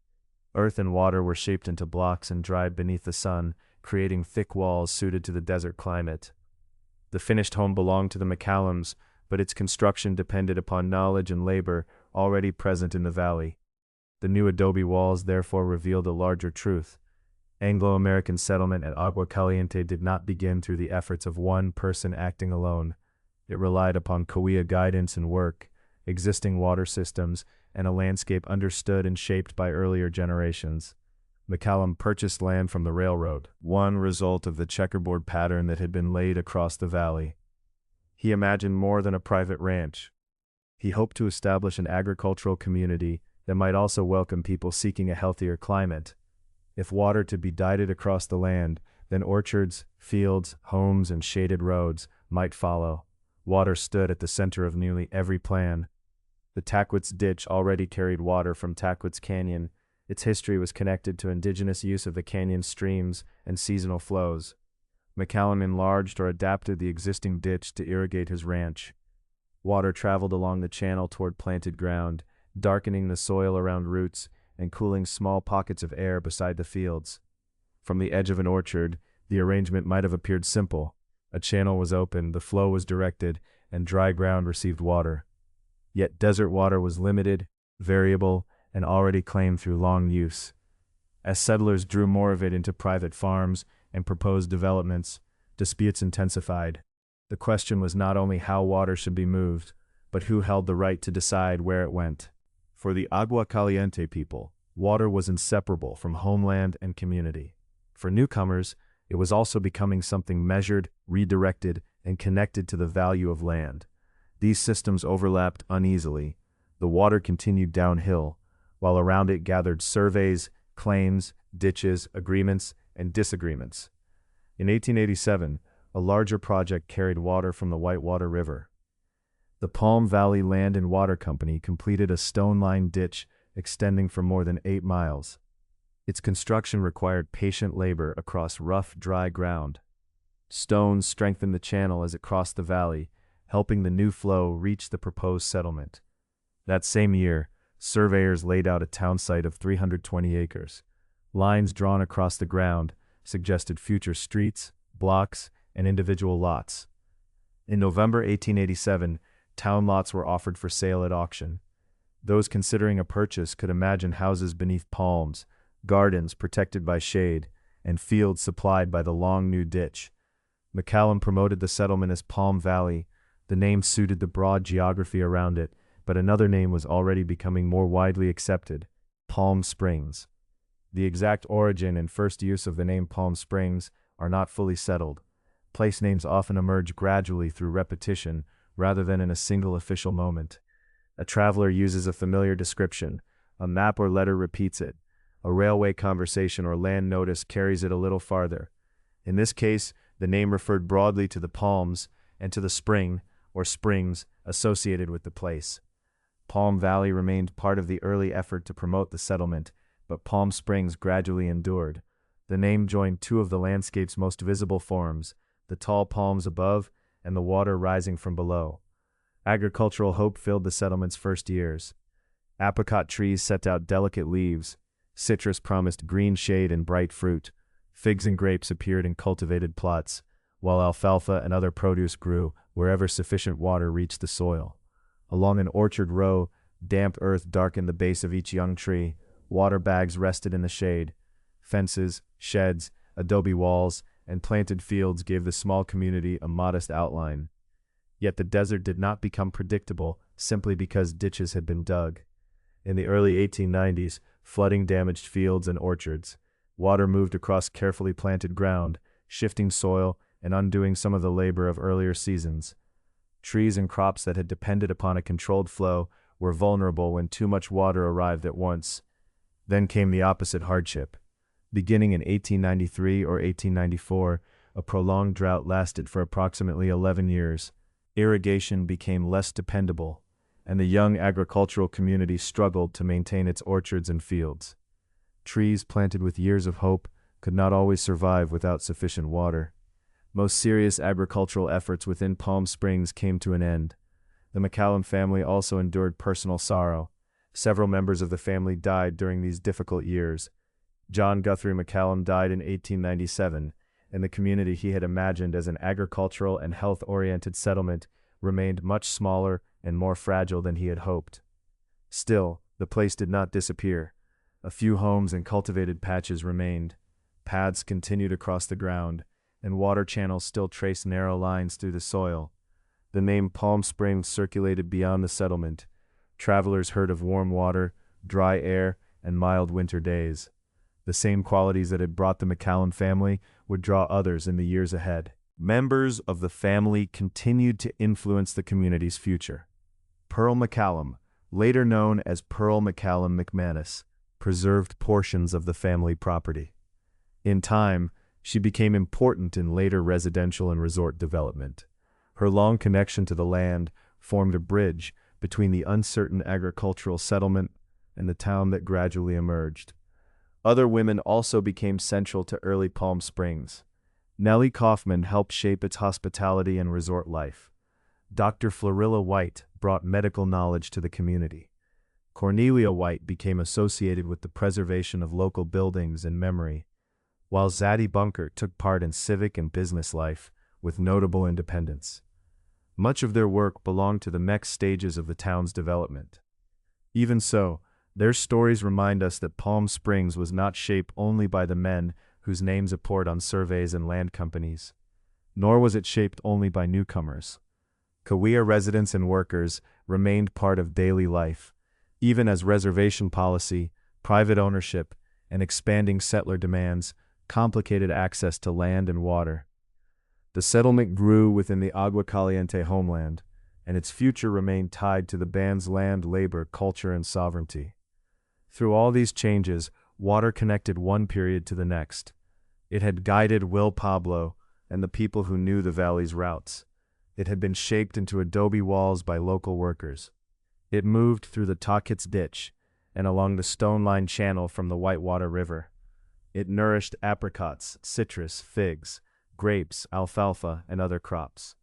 Earth and water were shaped into blocks and dried beneath the sun, creating thick walls suited to the desert climate. The finished home belonged to the McCallums, but its construction depended upon knowledge and labor already present in the valley. The new adobe walls therefore revealed a larger truth. Anglo-American settlement at Agua Caliente did not begin through the efforts of one person acting alone. It relied upon Cahuilla guidance and work, existing water systems, and a landscape understood and shaped by earlier generations. McCallum purchased land from the railroad, one result of the checkerboard pattern that had been laid across the valley. He imagined more than a private ranch. He hoped to establish an agricultural community that might also welcome people seeking a healthier climate. If water to be dided across the land, then orchards, fields, homes, and shaded roads might follow. Water stood at the center of nearly every plan. The Tackwitz Ditch already carried water from Tackwitz Canyon. Its history was connected to indigenous use of the canyon's streams and seasonal flows. McCallum enlarged or adapted the existing ditch to irrigate his ranch. Water traveled along the channel toward planted ground, darkening the soil around roots and cooling small pockets of air beside the fields. From the edge of an orchard, the arrangement might have appeared simple. A channel was opened, the flow was directed, and dry ground received water. Yet desert water was limited, variable, and already claimed through long use. As settlers drew more of it into private farms and proposed developments, disputes intensified. The question was not only how water should be moved, but who held the right to decide where it went. For the Agua Caliente people, water was inseparable from homeland and community. For newcomers, it was also becoming something measured, redirected, and connected to the value of land. These systems overlapped uneasily. The water continued downhill, while around it gathered surveys, claims, ditches, agreements, and disagreements. In 1887, a larger project carried water from the Whitewater River. The Palm Valley Land and Water Company completed a stone-lined ditch extending for more than 8 miles. Its construction required patient labor across rough, dry ground. Stones strengthened the channel as it crossed the valley, helping the new flow reach the proposed settlement. That same year, surveyors laid out a town site of 320 acres. Lines drawn across the ground suggested future streets, blocks, and individual lots. In November 1887, town lots were offered for sale at auction. Those considering a purchase could imagine houses beneath palms, gardens protected by shade, and fields supplied by the long new ditch. McCallum promoted the settlement as Palm Valley. The name suited the broad geography around it, but another name was already becoming more widely accepted: Palm Springs. The exact origin and first use of the name Palm Springs are not fully settled. Place names often emerge gradually through repetition rather than in a single official moment. A traveler uses a familiar description, a map or letter repeats it, a railway conversation or land notice carries it a little farther. In this case, the name referred broadly to the palms and to the spring or springs associated with the place. Palm Valley remained part of the early effort to promote the settlement, but Palm Springs gradually endured. The name joined two of the landscape's most visible forms, the tall palms above and the water rising from below. Agricultural hope filled the settlement's first years. Apricot trees set out delicate leaves, citrus promised green shade and bright fruit, figs and grapes appeared in cultivated plots, while alfalfa and other produce grew wherever sufficient water reached the soil. Along an orchard row, damp earth darkened the base of each young tree, water bags rested in the shade. Fences, sheds, adobe walls, and planted fields gave the small community a modest outline. Yet the desert did not become predictable simply because ditches had been dug. In the early 1890s, flooding damaged fields and orchards. Water moved across carefully planted ground, shifting soil and undoing some of the labor of earlier seasons. Trees and crops that had depended upon a controlled flow were vulnerable when too much water arrived at once. Then came the opposite hardship. Beginning in 1893 or 1894, a prolonged drought lasted for approximately 11 years. Irrigation became less dependable, and the young agricultural community struggled to maintain its orchards and fields. Trees planted with years of hope could not always survive without sufficient water. Most serious agricultural efforts within Palm Springs came to an end. The McCallum family also endured personal sorrow. Several members of the family died during these difficult years. John Guthrie McCallum died in 1897, and the community he had imagined as an agricultural and health-oriented settlement remained much smaller and more fragile than he had hoped. Still, the place did not disappear. A few homes and cultivated patches remained. Paths continued across the ground, and water channels still traced narrow lines through the soil. The name Palm Springs circulated beyond the settlement. Travelers heard of warm water, dry air, and mild winter days. The same qualities that had brought the McCallum family would draw others in the years ahead. Members of the family continued to influence the community's future. Pearl McCallum, later known as Pearl McCallum McManus, preserved portions of the family property. In time, she became important in later residential and resort development. Her long connection to the land formed a bridge between the uncertain agricultural settlement and the town that gradually emerged. Other women also became central to early Palm Springs. Nellie Kaufman helped shape its hospitality and resort life. Dr. Florilla White brought medical knowledge to the community. Cornelia White became associated with the preservation of local buildings and memory, while Zadie Bunker took part in civic and business life with notable independence. Much of their work belonged to the next stages of the town's development. Even so, their stories remind us that Palm Springs was not shaped only by the men whose names appeared on surveys and land companies, nor was it shaped only by newcomers. Cahuilla residents and workers remained part of daily life, even as reservation policy, private ownership, and expanding settler demands complicated access to land and water. The settlement grew within the Agua Caliente homeland, and its future remained tied to the band's land, labor, culture, and sovereignty. Through all these changes, water connected one period to the next. It had guided Will Pablo and the people who knew the valley's routes. It had been shaped into adobe walls by local workers. It moved through the Talkeet's Ditch and along the stone-lined channel from the Whitewater River. It nourished apricots, citrus, figs, grapes, alfalfa, and other crops.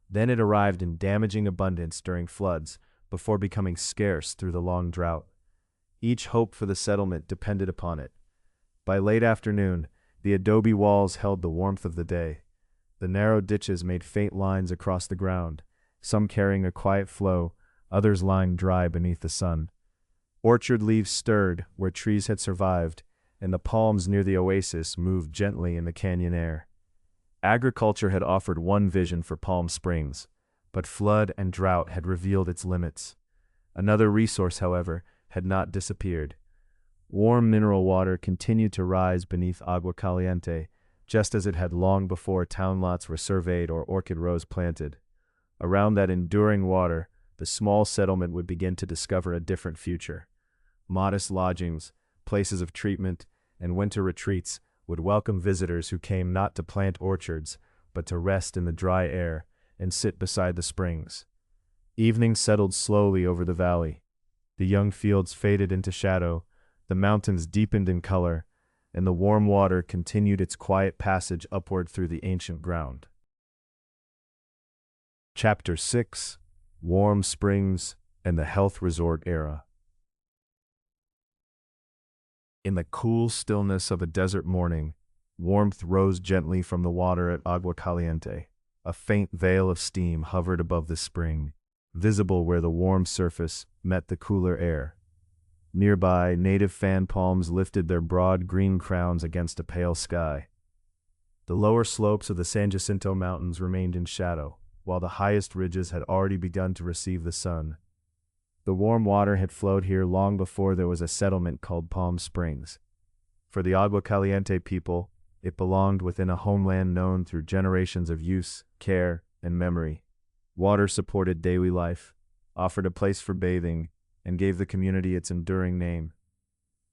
Then it arrived in damaging abundance during floods before becoming scarce through the long drought. Each hope for the settlement depended upon it. By late afternoon, the adobe walls held the warmth of the day. The narrow ditches made faint lines across the ground, some carrying a quiet flow, others lying dry beneath the sun. Orchard leaves stirred where trees had survived, and the palms near the oasis moved gently in the canyon air. Agriculture had offered one vision for Palm Springs, but flood and drought had revealed its limits. Another resource, however, had not disappeared. Warm mineral water continued to rise beneath Agua Caliente, just as it had long before town lots were surveyed or orchid rows planted. Around that enduring water, the small settlement would begin to discover a different future. Modest lodgings, places of treatment, and winter retreats would welcome visitors who came not to plant orchards, but to rest in the dry air and sit beside the springs. Evening settled slowly over the valley. The young fields faded into shadow, the mountains deepened in color, and the warm water continued its quiet passage upward through the ancient ground. Chapter 6: Warm Springs and the Health Resort Era. In the cool stillness of a desert morning, warmth rose gently from the water at Agua Caliente. A faint veil of steam hovered above the spring, visible where the warm surface met the cooler air. Nearby, native fan palms lifted their broad green crowns against a pale sky. The lower slopes of the San Jacinto Mountains remained in shadow, while the highest ridges had already begun to receive the sun. The warm water had flowed here long before there was a settlement called Palm Springs. For the Agua Caliente people, it belonged within a homeland known through generations of use, care, and memory. Water supported daily life, offered a place for bathing, and gave the community its enduring name.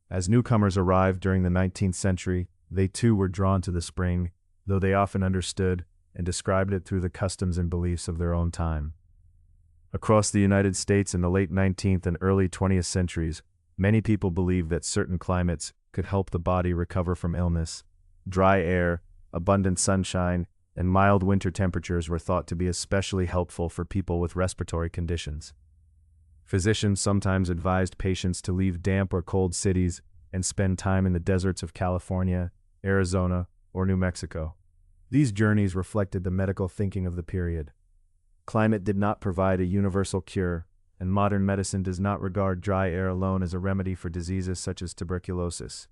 As newcomers arrived during the 19th century, they too were drawn to the spring, though they often understood and described it through the customs and beliefs of their own time. Across the United States in the late 19th and early 20th centuries, many people believed that certain climates could help the body recover from illness. Dry air, abundant sunshine, and mild winter temperatures were thought to be especially helpful for people with respiratory conditions. Physicians sometimes advised patients to leave damp or cold cities and spend time in the deserts of California, Arizona, or New Mexico. These journeys reflected the medical thinking of the period. Climate did not provide a universal cure, and modern medicine does not regard dry air alone as a remedy for diseases such as tuberculosis.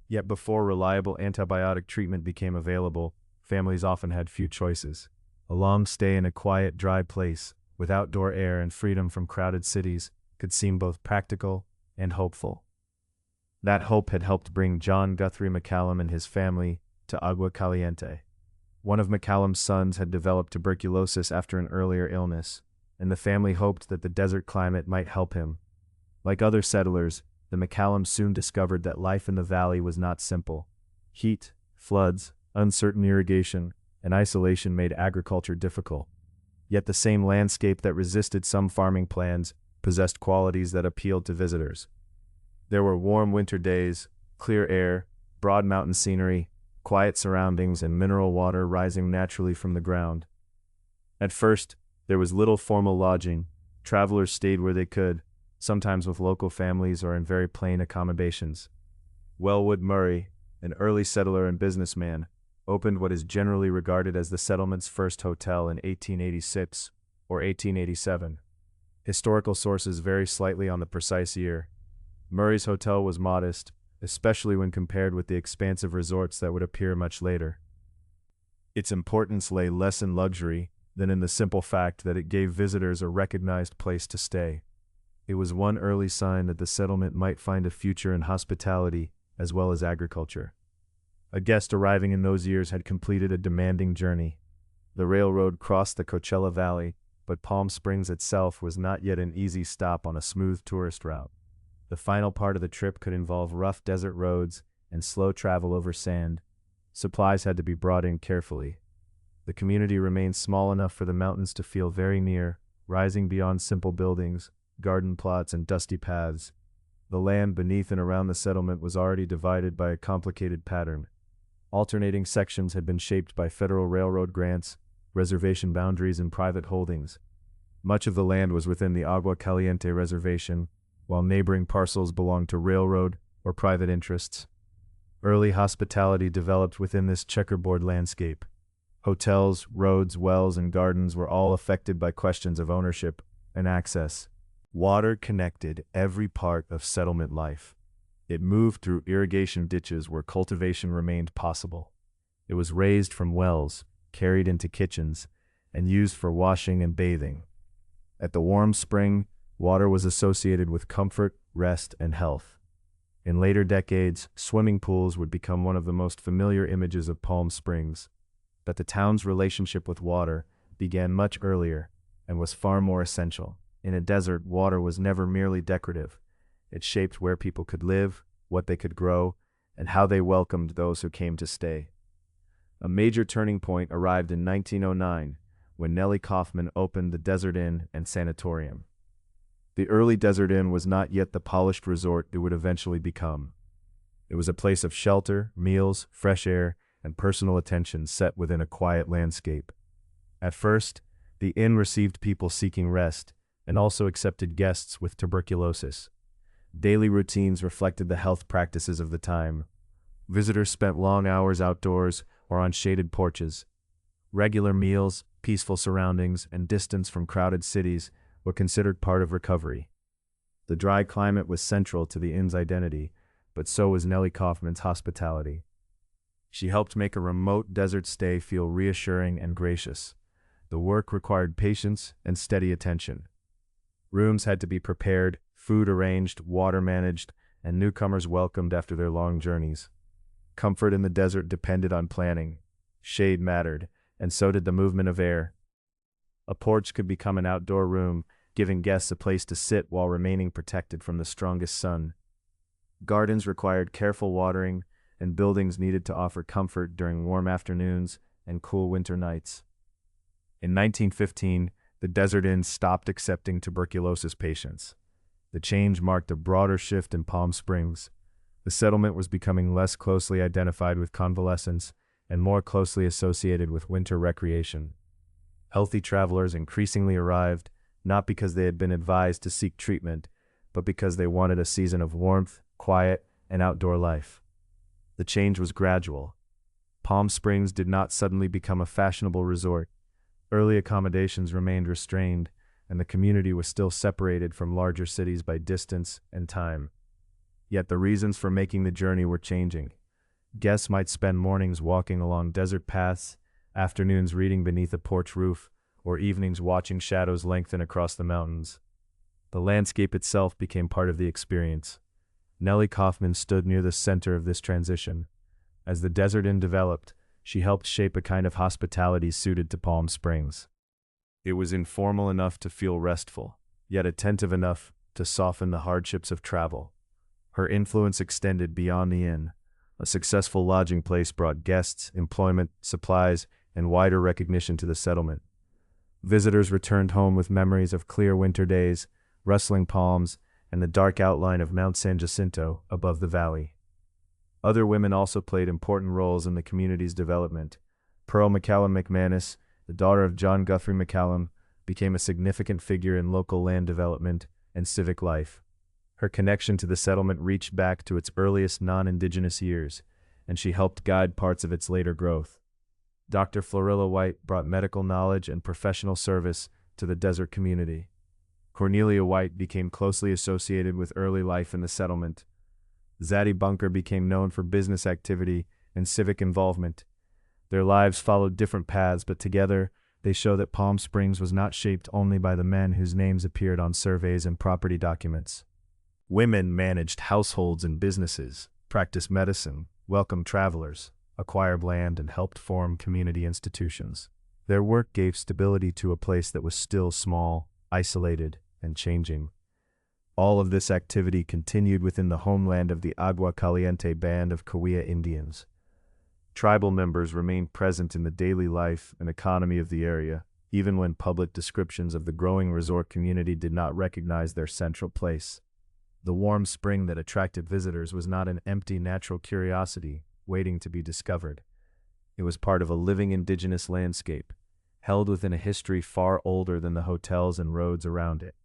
Yet before reliable antibiotic treatment became available, families often had few choices. A long stay in a quiet, dry place, with outdoor air and freedom from crowded cities, could seem both practical and hopeful. That hope had helped bring John Guthrie McCallum and his family to Agua Caliente. One of McCallum's sons had developed tuberculosis after an earlier illness, and the family hoped that the desert climate might help him. Like other settlers, the McCallums soon discovered that life in the valley was not simple. Heat, floods, uncertain irrigation, and isolation made agriculture difficult. Yet the same landscape that resisted some farming plans possessed qualities that appealed to visitors. There were warm winter days, clear air, broad mountain scenery, quiet surroundings, and mineral water rising naturally from the ground. At first, there was little formal lodging. Travelers stayed where they could, sometimes with local families or in very plain accommodations. Wellwood Murray, an early settler and businessman, opened what is generally regarded as the settlement's first hotel in 1886 or 1887. Historical sources vary slightly on the precise year. Murray's hotel was modest, especially when compared with the expansive resorts that would appear much later. Its importance lay less in luxury than in the simple fact that it gave visitors a recognized place to stay. It was one early sign that the settlement might find a future in hospitality as well as agriculture. A guest arriving in those years had completed a demanding journey. The railroad crossed the Coachella Valley, but Palm Springs itself was not yet an easy stop on a smooth tourist route. The final part of the trip could involve rough desert roads and slow travel over sand. Supplies had to be brought in carefully. The community remained small enough for the mountains to feel very near, rising beyond simple buildings, garden plots, and dusty paths. The land beneath and around the settlement was already divided by a complicated pattern. Alternating sections had been shaped by federal railroad grants, reservation boundaries, and private holdings. Much of the land was within the Agua Caliente Reservation, while neighboring parcels belonged to railroad or private interests. Early hospitality developed within this checkerboard landscape. Hotels, roads, wells, and gardens were all affected by questions of ownership and access. Water connected every part of settlement life. It moved through irrigation ditches where cultivation remained possible. It was raised from wells, carried into kitchens, and used for washing and bathing. At the warm spring, water was associated with comfort, rest, and health. In later decades, swimming pools would become one of the most familiar images of Palm Springs. But the town's relationship with water began much earlier and was far more essential. In a desert, water was never merely decorative. It shaped where people could live, what they could grow, and how they welcomed those who came to stay. A major turning point arrived in 1909 when Nellie Kaufman opened the Desert Inn and Sanatorium. The early Desert Inn was not yet the polished resort it would eventually become. It was a place of shelter, meals, fresh air, and personal attention set within a quiet landscape. At first, the inn received people seeking rest and also accepted guests with tuberculosis. Daily routines reflected the health practices of the time. Visitors spent long hours outdoors or on shaded porches. Regular meals, peaceful surroundings, and distance from crowded cities were considered part of recovery. The dry climate was central to the inn's identity, but so was Nellie Kaufman's hospitality. She helped make a remote desert stay feel reassuring and gracious. The work required patience and steady attention. Rooms had to be prepared, food arranged, water managed, and newcomers welcomed after their long journeys. Comfort in the desert depended on planning. Shade mattered, and so did the movement of air. A porch could become an outdoor room, giving guests a place to sit while remaining protected from the strongest sun. Gardens required careful watering, and buildings needed to offer comfort during warm afternoons and cool winter nights. In 1915, the Desert Inn stopped accepting tuberculosis patients. The change marked a broader shift in Palm Springs. The settlement was becoming less closely identified with convalescents and more closely associated with winter recreation. Healthy travelers increasingly arrived, not because they had been advised to seek treatment, but because they wanted a season of warmth, quiet, and outdoor life. The change was gradual. Palm Springs did not suddenly become a fashionable resort. Early accommodations remained restrained, and the community was still separated from larger cities by distance and time. Yet the reasons for making the journey were changing. Guests might spend mornings walking along desert paths, afternoons reading beneath a porch roof, or evenings watching shadows lengthen across the mountains. The landscape itself became part of the experience. Nellie Kaufman stood near the center of this transition. As the Desert Inn developed, she helped shape a kind of hospitality suited to Palm Springs. It was informal enough to feel restful, yet attentive enough to soften the hardships of travel. Her influence extended beyond the inn. A successful lodging place brought guests, employment, supplies, and wider recognition to the settlement. Visitors returned home with memories of clear winter days, rustling palms, and the dark outline of Mount San Jacinto above the valley. Other women also played important roles in the community's development. Pearl McCallum McManus, the daughter of John Guthrie McCallum, became a significant figure in local land development and civic life. Her connection to the settlement reached back to its earliest non-Indigenous years, and she helped guide parts of its later growth. Dr. Florilla White brought medical knowledge and professional service to the desert community. Cornelia White became closely associated with early life in the settlement. Zadie Bunker became known for business activity and civic involvement. Their lives followed different paths, but together they show that Palm Springs was not shaped only by the men whose names appeared on surveys and property documents. Women managed households and businesses, practiced medicine, welcomed travelers, acquired land, and helped form community institutions. Their work gave stability to a place that was still small, isolated, and changing. All of this activity continued within the homeland of the Agua Caliente band of Cahuilla Indians. Tribal members remained present in the daily life and economy of the area, even when public descriptions of the growing resort community did not recognize their central place. The warm spring that attracted visitors was not an empty natural curiosity waiting to be discovered. It was part of a living indigenous landscape, held within a history far older than the hotels and roads around it.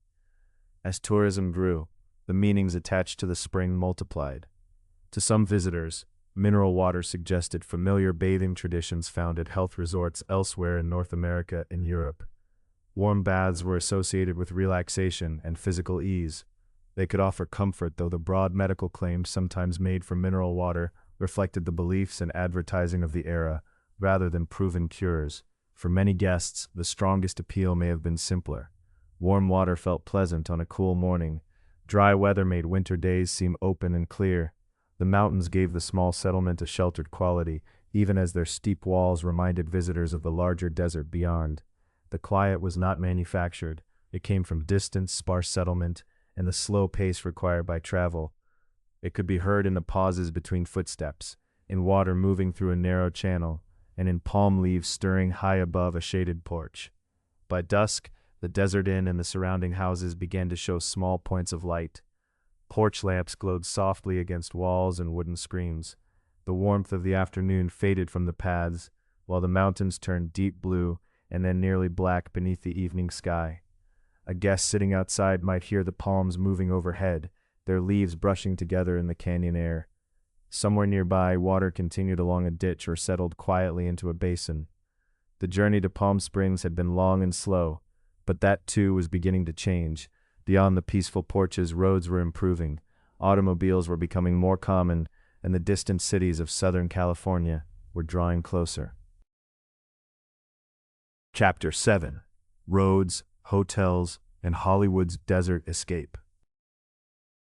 As tourism grew, the meanings attached to the spring multiplied. To some visitors, mineral water suggested familiar bathing traditions found at health resorts elsewhere in North America and Europe. Warm baths were associated with relaxation and physical ease. They could offer comfort, though the broad medical claims sometimes made for mineral water reflected the beliefs and advertising of the era, rather than proven cures. For many guests, the strongest appeal may have been simpler. Warm water felt pleasant on a cool morning. Dry weather made winter days seem open and clear. The mountains gave the small settlement a sheltered quality, even as their steep walls reminded visitors of the larger desert beyond. The quiet was not manufactured. It came from distant, sparse settlement and the slow pace required by travel. It could be heard in the pauses between footsteps, in water moving through a narrow channel, and in palm leaves stirring high above a shaded porch. By dusk, the desert inn and the surrounding houses began to show small points of light. Porch lamps glowed softly against walls and wooden screens. The warmth of the afternoon faded from the paths, while the mountains turned deep blue and then nearly black beneath the evening sky. A guest sitting outside might hear the palms moving overhead, their leaves brushing together in the canyon air. Somewhere nearby, water continued along a ditch or settled quietly into a basin. The journey to Palm Springs had been long and slow, but that too was beginning to change. Beyond the peaceful porches, roads were improving, automobiles were becoming more common, and the distant cities of Southern California were drawing closer. Chapter 7: Roads, Hotels, and Hollywood's Desert Escape.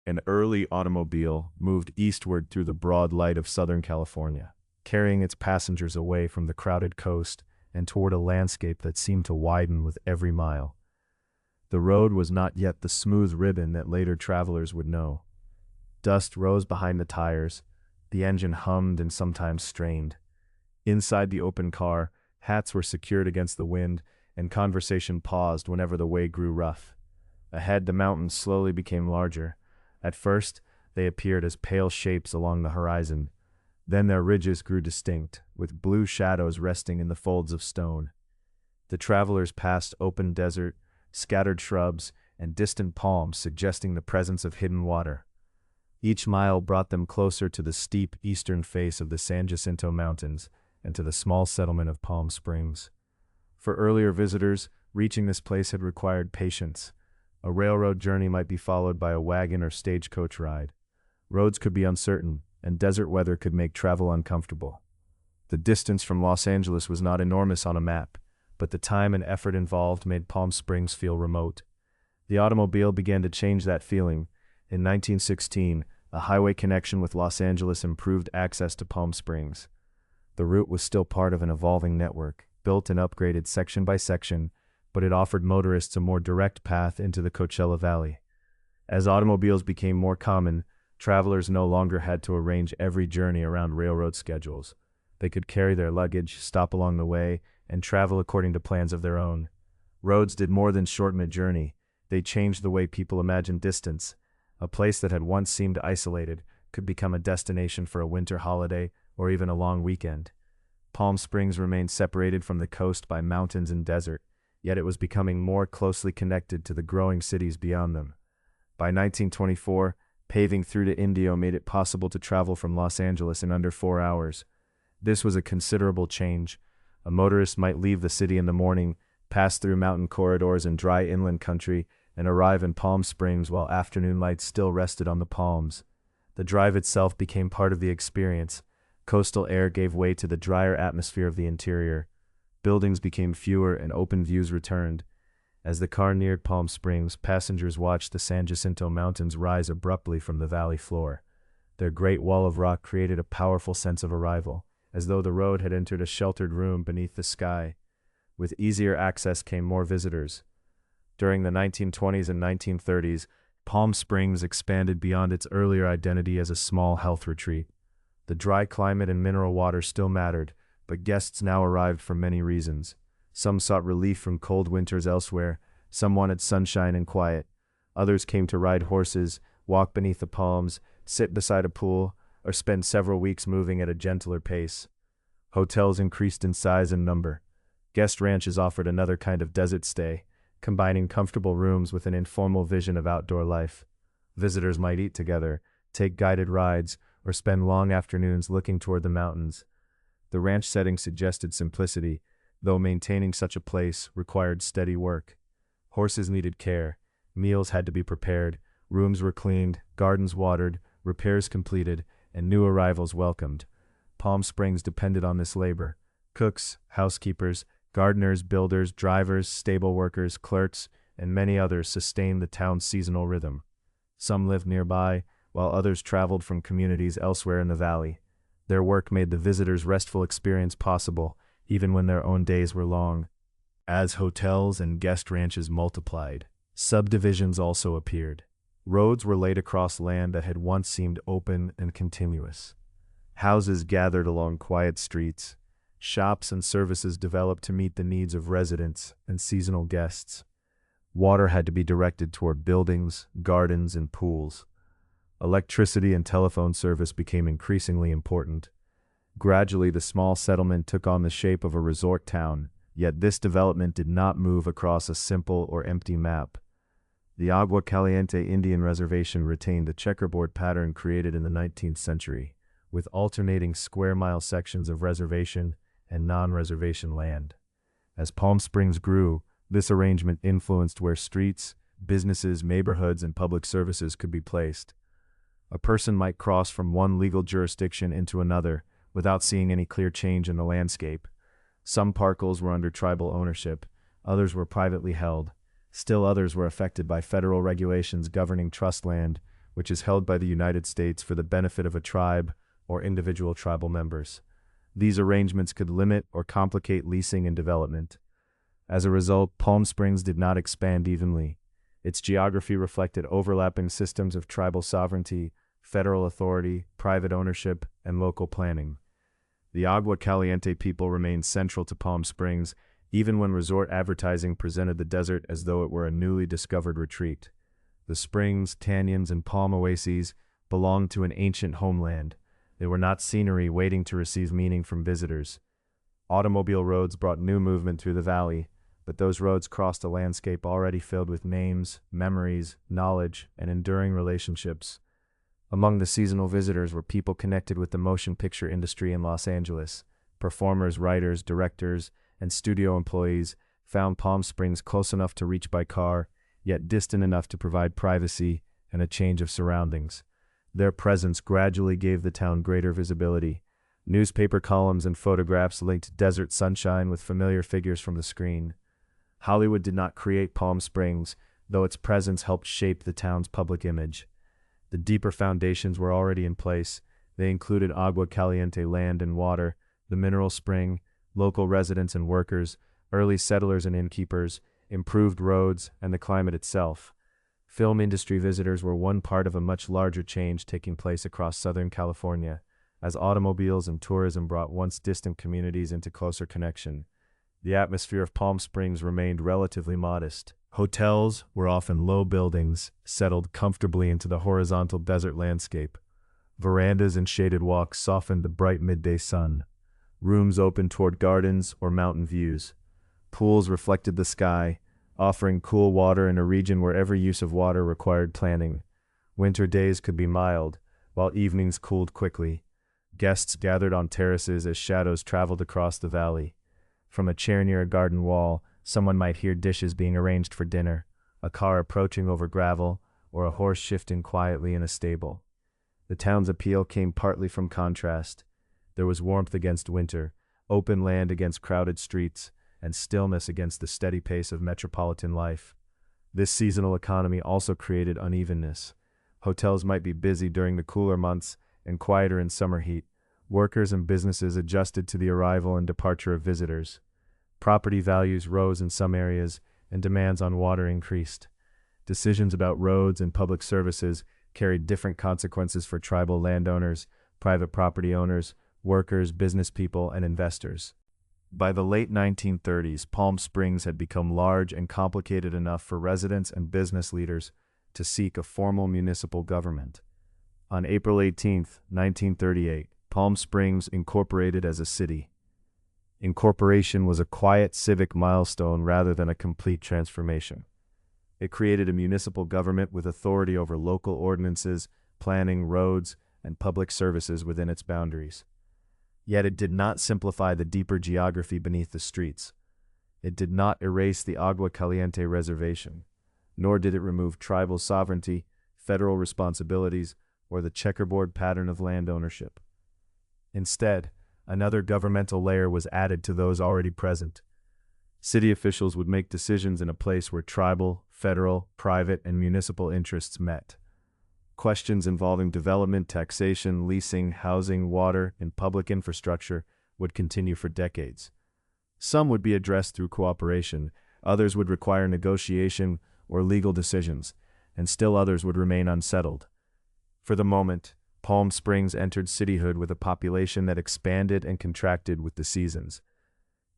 An early automobile moved eastward through the broad light of Southern California, carrying its passengers away from the crowded coast and toward a landscape that seemed to widen with every mile. The road was not yet the smooth ribbon that later travelers would know. Dust rose behind the tires, the engine hummed and sometimes strained. Inside the open car, hats were secured against the wind, and conversation paused whenever the way grew rough. Ahead, the mountains slowly became larger. At first, they appeared as pale shapes along the horizon. Then their ridges grew distinct, with blue shadows resting in the folds of stone. The travelers passed open desert, scattered shrubs, and distant palms suggesting the presence of hidden water. Each mile brought them closer to the steep eastern face of the San Jacinto Mountains and to the small settlement of Palm Springs. For earlier visitors, reaching this place had required patience. A railroad journey might be followed by a wagon or stagecoach ride. Roads could be uncertain, and desert weather could make travel uncomfortable. The distance from Los Angeles was not enormous on a map, but the time and effort involved made Palm Springs feel remote. The automobile began to change that feeling. In 1916, a highway connection with Los Angeles improved access to Palm Springs. The route was still part of an evolving network, built and upgraded section by section, but it offered motorists a more direct path into the Coachella Valley. As automobiles became more common, travelers no longer had to arrange every journey around railroad schedules. They could carry their luggage, stop along the way, and travel according to plans of their own. Roads did more than shorten a journey. They changed the way people imagined distance. A place that had once seemed isolated could become a destination for a winter holiday or even a long weekend. Palm Springs remained separated from the coast by mountains and desert, yet it was becoming more closely connected to the growing cities beyond them. By 1924, paving through to Indio made it possible to travel from Los Angeles in under 4 hours. This was a considerable change. A motorist might leave the city in the morning, pass through mountain corridors and dry inland country, and arrive in Palm Springs while afternoon light still rested on the palms. The drive itself became part of the experience. Coastal air gave way to the drier atmosphere of the interior. Buildings became fewer and open views returned. As the car neared Palm Springs, passengers watched the San Jacinto Mountains rise abruptly from the valley floor. Their great wall of rock created a powerful sense of arrival, as though the road had entered a sheltered room beneath the sky. With easier access came more visitors. During the 1920s and 1930s, Palm Springs expanded beyond its earlier identity as a small health retreat. The dry climate and mineral water still mattered, but guests now arrived for many reasons. Some sought relief from cold winters elsewhere, some wanted sunshine and quiet. Others came to ride horses, walk beneath the palms, sit beside a pool, or spend several weeks moving at a gentler pace. Hotels increased in size and number. Guest ranches offered another kind of desert stay, combining comfortable rooms with an informal vision of outdoor life. Visitors might eat together, take guided rides, or spend long afternoons looking toward the mountains. The ranch setting suggested simplicity, though maintaining such a place required steady work. Horses needed care, meals had to be prepared, rooms were cleaned, gardens watered, repairs completed, and new arrivals welcomed. Palm Springs depended on this labor. Cooks, housekeepers, gardeners, builders, drivers, stable workers, clerks, and many others sustained the town's seasonal rhythm. Some lived nearby, while others traveled from communities elsewhere in the valley. Their work made the visitors' restful experience possible, even when their own days were long. As hotels and guest ranches multiplied, subdivisions also appeared. Roads were laid across land that had once seemed open and continuous. Houses gathered along quiet streets. Shops and services developed to meet the needs of residents and seasonal guests. Water had to be directed toward buildings, gardens, and pools. Electricity and telephone service became increasingly important. Gradually, the small settlement took on the shape of a resort town, yet this development did not move across a simple or empty map. The Agua Caliente Indian Reservation retained the checkerboard pattern created in the 19th century, with alternating square-mile sections of reservation and non-reservation land. As Palm Springs grew, this arrangement influenced where streets, businesses, neighborhoods, and public services could be placed. A person might cross from one legal jurisdiction into another without seeing any clear change in the landscape. Some parcels were under tribal ownership, others were privately held. Still others were affected by federal regulations governing trust land, which is held by the United States for the benefit of a tribe or individual tribal members. These arrangements could limit or complicate leasing and development. As a result, Palm Springs did not expand evenly. Its geography reflected overlapping systems of tribal sovereignty, federal authority, private ownership, and local planning. The Agua Caliente people remained central to Palm Springs, even when resort advertising presented the desert as though it were a newly discovered retreat. The springs, canyons, and palm oases belonged to an ancient homeland. They were not scenery waiting to receive meaning from visitors. Automobile roads brought new movement through the valley, but those roads crossed a landscape already filled with names, memories, knowledge, and enduring relationships. Among the seasonal visitors were people connected with the motion picture industry in Los Angeles. Performers, writers, directors, and studio employees found Palm Springs close enough to reach by car, yet distant enough to provide privacy and a change of surroundings. Their presence gradually gave the town greater visibility. Newspaper columns and photographs linked desert sunshine with familiar figures from the screen. Hollywood did not create Palm Springs, though its presence helped shape the town's public image. The deeper foundations were already in place. They included Agua Caliente land and water, the mineral spring, local residents and workers, early settlers and innkeepers, improved roads, and the climate itself. Film industry visitors were one part of a much larger change taking place across Southern California, as automobiles and tourism brought once distant communities into closer connection. The atmosphere of Palm Springs remained relatively modest. Hotels were often low buildings, settled comfortably into the horizontal desert landscape. Verandas and shaded walks softened the bright midday sun. Rooms opened toward gardens or mountain views. Pools reflected the sky, offering cool water in a region where every use of water required planning. Winter days could be mild, while evenings cooled quickly. Guests gathered on terraces as shadows traveled across the valley. From a chair near a garden wall, someone might hear dishes being arranged for dinner, a car approaching over gravel, or a horse shifting quietly in a stable. The town's appeal came partly from contrast. There was warmth against winter, open land against crowded streets, and stillness against the steady pace of metropolitan life. This seasonal economy also created unevenness. Hotels might be busy during the cooler months and quieter in summer heat. Workers and businesses adjusted to the arrival and departure of visitors. Property values rose in some areas, and demands on water increased. Decisions about roads and public services carried different consequences for tribal landowners, private property owners, workers, business people, and investors. By the late 1930s, Palm Springs had become large and complicated enough for residents and business leaders to seek a formal municipal government. On April 18, 1938, Palm Springs incorporated as a city. Incorporation was a quiet civic milestone rather than a complete transformation. It created a municipal government with authority over local ordinances, planning, roads, and public services within its boundaries. Yet it did not simplify the deeper geography beneath the streets. It did not erase the Agua Caliente reservation, nor did it remove tribal sovereignty, federal responsibilities, or the checkerboard pattern of land ownership. Instead, another governmental layer was added to those already present. City officials would make decisions in a place where tribal, federal, private, and municipal interests met. Questions involving development, taxation, leasing, housing, water, and public infrastructure would continue for decades. Some would be addressed through cooperation, others would require negotiation or legal decisions, and still others would remain unsettled. For the moment, Palm Springs entered cityhood with a population that expanded and contracted with the seasons.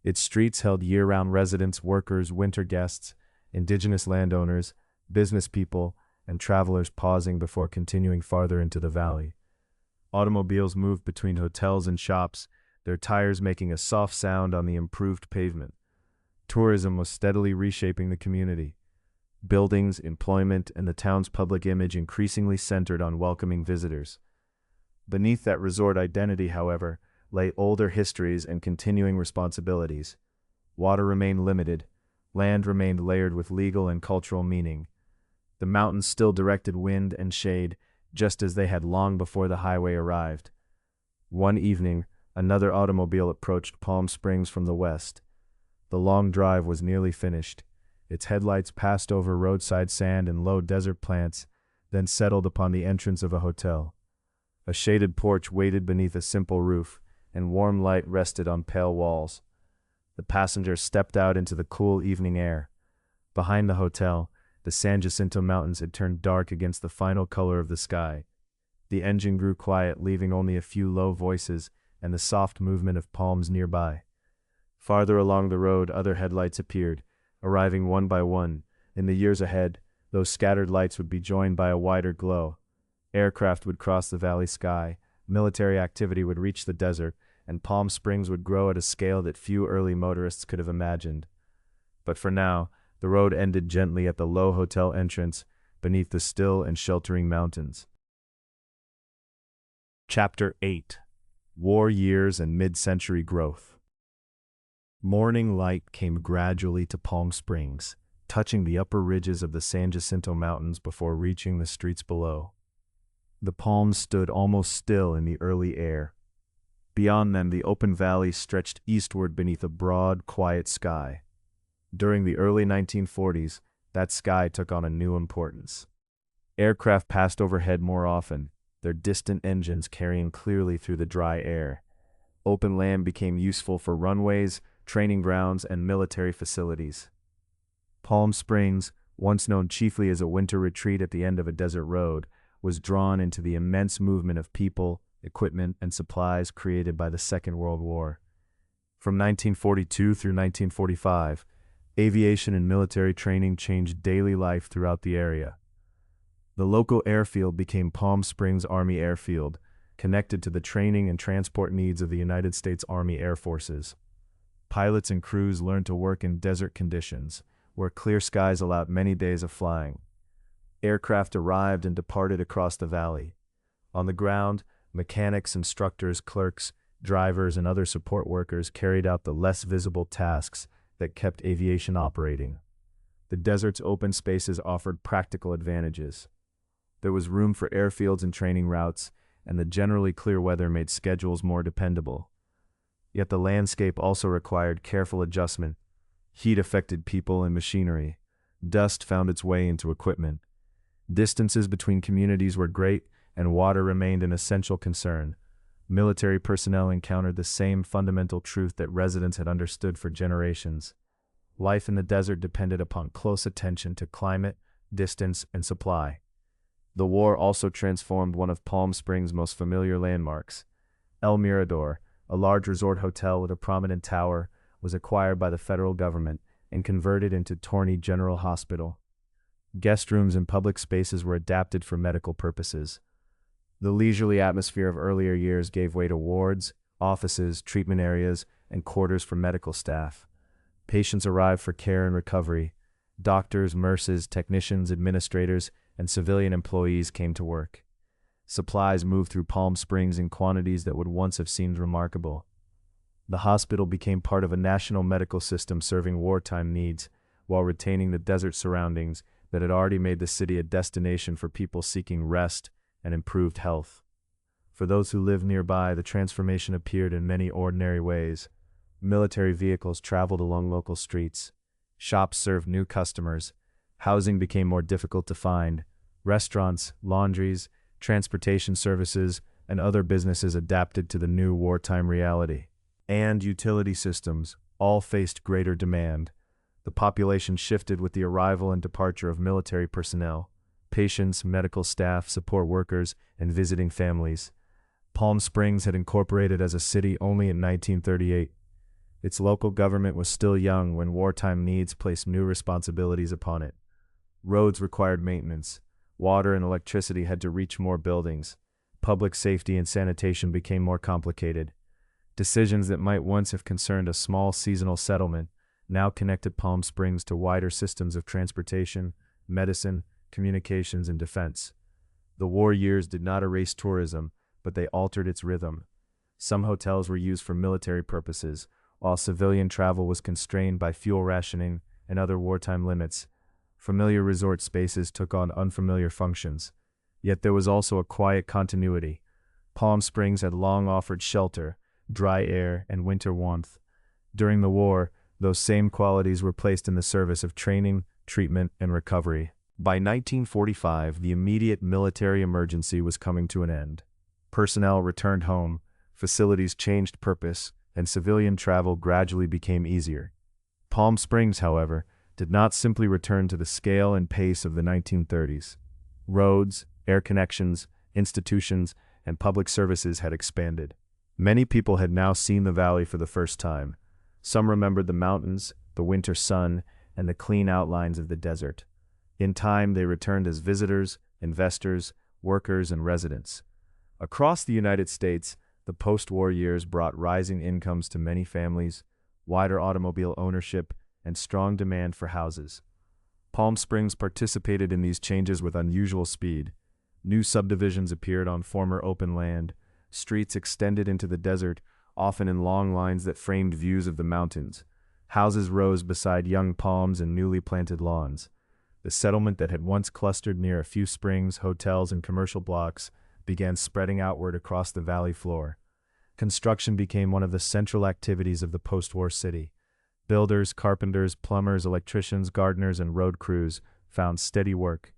Its streets held year-round residents, workers, winter guests, indigenous landowners, business people, and travelers pausing before continuing farther into the valley. Automobiles moved between hotels and shops, their tires making a soft sound on the improved pavement. Tourism was steadily reshaping the community. Buildings, employment, and the town's public image increasingly centered on welcoming visitors. Beneath that resort identity, however, lay older histories and continuing responsibilities. Water remained limited, land remained layered with legal and cultural meaning. The mountains still directed wind and shade, just as they had long before the highway arrived. One evening, another automobile approached Palm Springs from the west. The long drive was nearly finished. Its headlights passed over roadside sand and low desert plants, then settled upon the entrance of a hotel. A shaded porch waited beneath a simple roof, and warm light rested on pale walls. The passengers stepped out into the cool evening air. Behind the hotel, the San Jacinto Mountains had turned dark against the final color of the sky. The engine grew quiet, leaving only a few low voices and the soft movement of palms nearby. Farther along the road, other headlights appeared, arriving one by one. In the years ahead, those scattered lights would be joined by a wider glow. Aircraft would cross the valley sky, military activity would reach the desert, and Palm Springs would grow at a scale that few early motorists could have imagined. But for now, the road ended gently at the low hotel entrance, beneath the still and sheltering mountains. Chapter 8. War Years and Mid-Century Growth. Morning light came gradually to Palm Springs, touching the upper ridges of the San Jacinto Mountains before reaching the streets below. The palms stood almost still in the early air. Beyond them, the open valley stretched eastward beneath a broad, quiet sky. During the early 1940s, that sky took on a new importance. Aircraft passed overhead more often, their distant engines carrying clearly through the dry air. Open land became useful for runways, training grounds, and military facilities. Palm Springs, once known chiefly as a winter retreat at the end of a desert road, was drawn into the immense movement of people, equipment, and supplies created by the Second World War. From 1942 through 1945, aviation and military training changed daily life throughout the area. The local airfield became Palm Springs Army Airfield, connected to the training and transport needs of the United States Army Air Forces. Pilots and crews learned to work in desert conditions, where clear skies allowed many days of flying. Aircraft arrived and departed across the valley. On the ground, mechanics, instructors, clerks, drivers, and other support workers carried out the less visible tasks that kept aviation operating. The desert's open spaces offered practical advantages. There was room for airfields and training routes, and the generally clear weather made schedules more dependable. Yet the landscape also required careful adjustment. Heat affected people and machinery. Dust found its way into equipment. Distances between communities were great, and water remained an essential concern. Military personnel encountered the same fundamental truth that residents had understood for generations. Life in the desert depended upon close attention to climate, distance, and supply. The war also transformed one of Palm Springs' most familiar landmarks. El Mirador, a large resort hotel with a prominent tower, was acquired by the federal government and converted into Torney General Hospital. Guest rooms and public spaces were adapted for medical purposes. The leisurely atmosphere of earlier years gave way to wards, offices, treatment areas, and quarters for medical staff. Patients arrived for care and recovery. Doctors, nurses, technicians, administrators, and civilian employees came to work. Supplies moved through Palm Springs in quantities that would once have seemed remarkable. The hospital became part of a national medical system serving wartime needs, while retaining the desert surroundings that had already made the city a destination for people seeking rest and improved health. For those who lived nearby, the transformation appeared in many ordinary ways. Military vehicles traveled along local streets. Shops served new customers. Housing became more difficult to find. Restaurants, laundries, transportation services, and other businesses adapted to the new wartime reality. And utility systems all faced greater demand. The population shifted with the arrival and departure of military personnel, patients, medical staff, support workers, and visiting families. Palm Springs had incorporated as a city only in 1938. Its local government was still young when wartime needs placed new responsibilities upon it. Roads required maintenance. Water and electricity had to reach more buildings. Public safety and sanitation became more complicated. Decisions that might once have concerned a small seasonal settlement now connected Palm Springs to wider systems of transportation, medicine, communications, and defense. The war years did not erase tourism, but they altered its rhythm. Some hotels were used for military purposes, while civilian travel was constrained by fuel rationing and other wartime limits. Familiar resort spaces took on unfamiliar functions. Yet there was also a quiet continuity. Palm Springs had long offered shelter, dry air, and winter warmth. During the war, those same qualities were placed in the service of training, treatment, and recovery. By 1945, the immediate military emergency was coming to an end. Personnel returned home, facilities changed purpose, and civilian travel gradually became easier. Palm Springs, however, did not simply return to the scale and pace of the 1930s. Roads, air connections, institutions, and public services had expanded. Many people had now seen the valley for the first time. Some remembered the mountains, the winter sun, and the clean outlines of the desert. In time, they returned as visitors, investors, workers, and residents. Across the United States, the post-war years brought rising incomes to many families, wider automobile ownership, and strong demand for houses. Palm Springs participated in these changes with unusual speed. New subdivisions appeared on former open land. Streets extended into the desert, often in long lines that framed views of the mountains. Houses rose beside young palms and newly planted lawns. The settlement that had once clustered near a few springs, hotels, and commercial blocks began spreading outward across the valley floor. Construction became one of the central activities of the post-war city. Builders, carpenters, plumbers, electricians, gardeners, and road crews found steady work.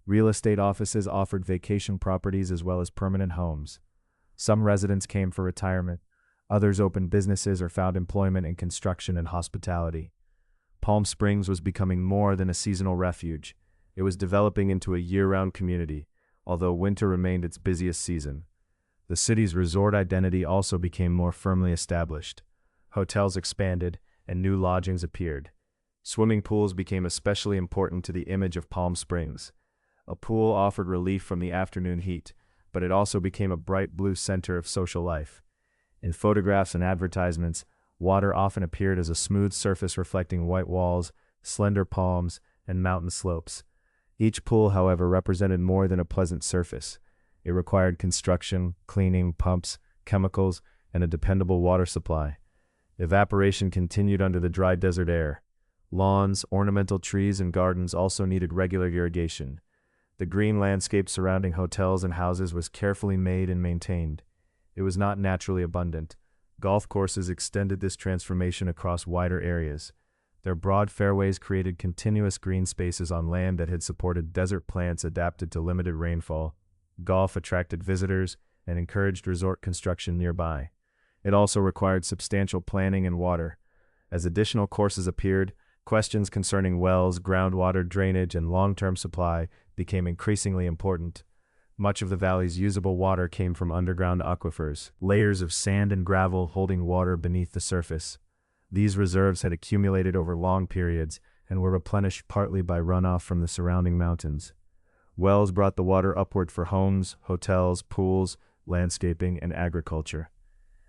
Real estate offices offered vacation properties as well as permanent homes. Some residents came for retirement. Others opened businesses or found employment in construction and hospitality. Palm Springs was becoming more than a seasonal refuge. It was developing into a year-round community, although winter remained its busiest season. The city's resort identity also became more firmly established. Hotels expanded, and new lodgings appeared. Swimming pools became especially important to the image of Palm Springs. A pool offered relief from the afternoon heat, but it also became a bright blue center of social life. In photographs and advertisements, water often appeared as a smooth surface reflecting white walls, slender palms, and mountain slopes. Each pool, however, represented more than a pleasant surface. It required construction, cleaning, pumps, chemicals, and a dependable water supply. Evaporation continued under the dry desert air. Lawns, ornamental trees, and gardens also needed regular irrigation. The green landscape surrounding hotels and houses was carefully made and maintained. It was not naturally abundant. Golf courses extended this transformation across wider areas. Their broad fairways created continuous green spaces on land that had supported desert plants adapted to limited rainfall. Golf attracted visitors and encouraged resort construction nearby. It also required substantial planning and water. As additional courses appeared, questions concerning wells, groundwater drainage, and long-term supply became increasingly important. Much of the valley's usable water came from underground aquifers, layers of sand and gravel holding water beneath the surface. These reserves had accumulated over long periods and were replenished partly by runoff from the surrounding mountains. Wells brought the water upward for homes, hotels, pools, landscaping, and agriculture.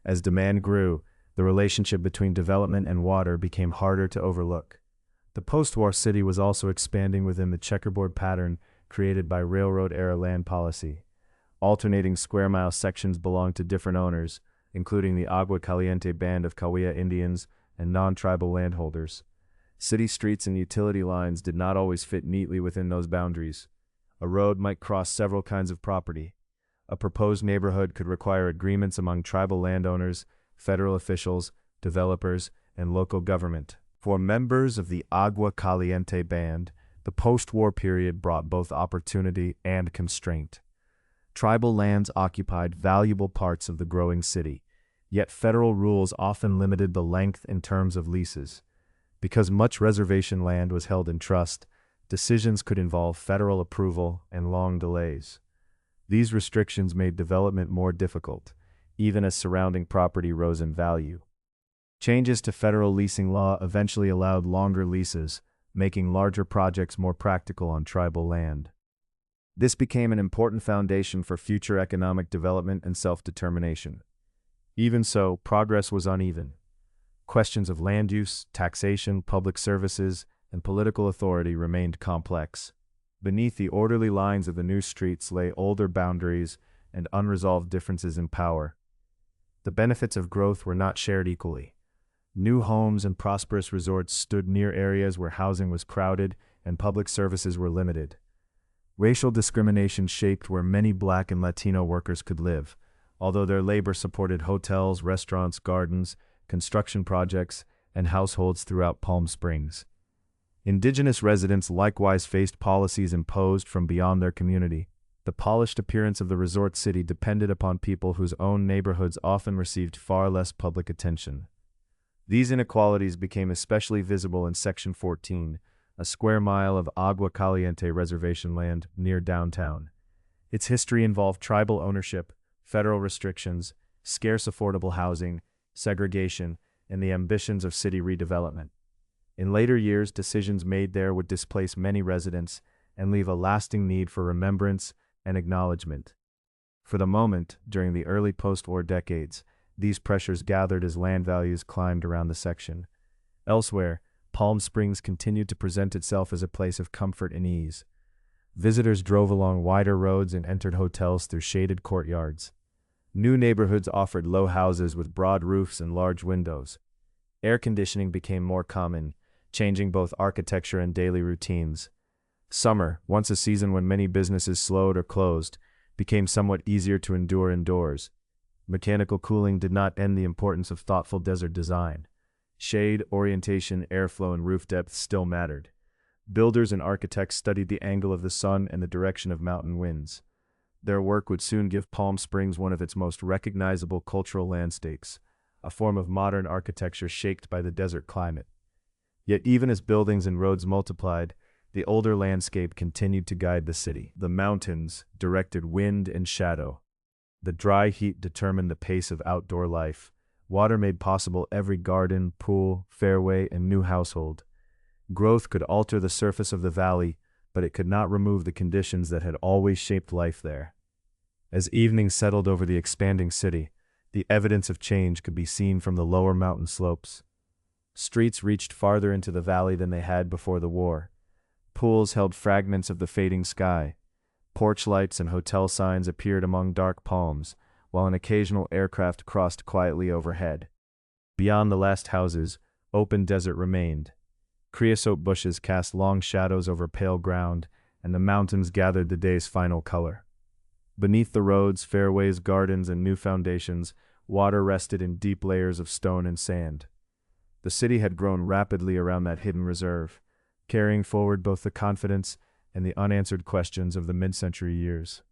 As demand grew, the relationship between development and water became harder to overlook. The post-war city was also expanding within the checkerboard pattern created by railroad-era land policy. Alternating square-mile sections belonged to different owners, including the Agua Caliente Band of Cahuilla Indians and non-tribal landholders. City streets and utility lines did not always fit neatly within those boundaries. A road might cross several kinds of property. A proposed neighborhood could require agreements among tribal landowners, federal officials, developers, and local government. For members of the Agua Caliente Band, the post-war period brought both opportunity and constraint. Tribal lands occupied valuable parts of the growing city, yet federal rules often limited the length and terms of leases. Because much reservation land was held in trust, decisions could involve federal approval and long delays. These restrictions made development more difficult, even as surrounding property rose in value. Changes to federal leasing law eventually allowed longer leases, making larger projects more practical on tribal land. This became an important foundation for future economic development and self-determination. Even so, progress was uneven. Questions of land use, taxation, public services, and political authority remained complex. Beneath the orderly lines of the new streets lay older boundaries and unresolved differences in power. The benefits of growth were not shared equally. New homes and prosperous resorts stood near areas where housing was crowded and public services were limited. Racial discrimination shaped where many Black and Latino workers could live, although their labor supported hotels, restaurants, gardens, construction projects, and households throughout Palm Springs. Indigenous residents likewise faced policies imposed from beyond their community. The polished appearance of the resort city depended upon people whose own neighborhoods often received far less public attention. These inequalities became especially visible in Section 14, a square mile of Agua Caliente reservation land near downtown. Its history involved tribal ownership, federal restrictions, scarce affordable housing, segregation, and the ambitions of city redevelopment. In later years, decisions made there would displace many residents and leave a lasting need for remembrance and acknowledgement. For the moment, during the early post-war decades, these pressures gathered as land values climbed around the section. Elsewhere, Palm Springs continued to present itself as a place of comfort and ease. Visitors drove along wider roads and entered hotels through shaded courtyards. New neighborhoods offered low houses with broad roofs and large windows. Air conditioning became more common, changing both architecture and daily routines. Summer, once a season when many businesses slowed or closed, became somewhat easier to endure indoors. Mechanical cooling did not end the importance of thoughtful desert design. Shade, orientation, airflow, and roof depth still mattered. Builders and architects studied the angle of the sun and the direction of mountain winds. Their work would soon give Palm Springs one of its most recognizable cultural landscapes, a form of modern architecture shaped by the desert climate. Yet even as buildings and roads multiplied, the older landscape continued to guide the city. The mountains directed wind and shadow. The dry heat determined the pace of outdoor life. Water made possible every garden, pool, fairway, and new household. Growth could alter the surface of the valley, but it could not remove the conditions that had always shaped life there. As evening settled over the expanding city, the evidence of change could be seen from the lower mountain slopes. Streets reached farther into the valley than they had before the war. Pools held fragments of the fading sky. Porch lights and hotel signs appeared among dark palms, while an occasional aircraft crossed quietly overhead. Beyond the last houses, open desert remained. Creosote bushes cast long shadows over pale ground, and the mountains gathered the day's final color. Beneath the roads, fairways, gardens, and new foundations, water rested in deep layers of stone and sand. The city had grown rapidly around that hidden reserve, carrying forward both the confidence and the unanswered questions of the mid-century years.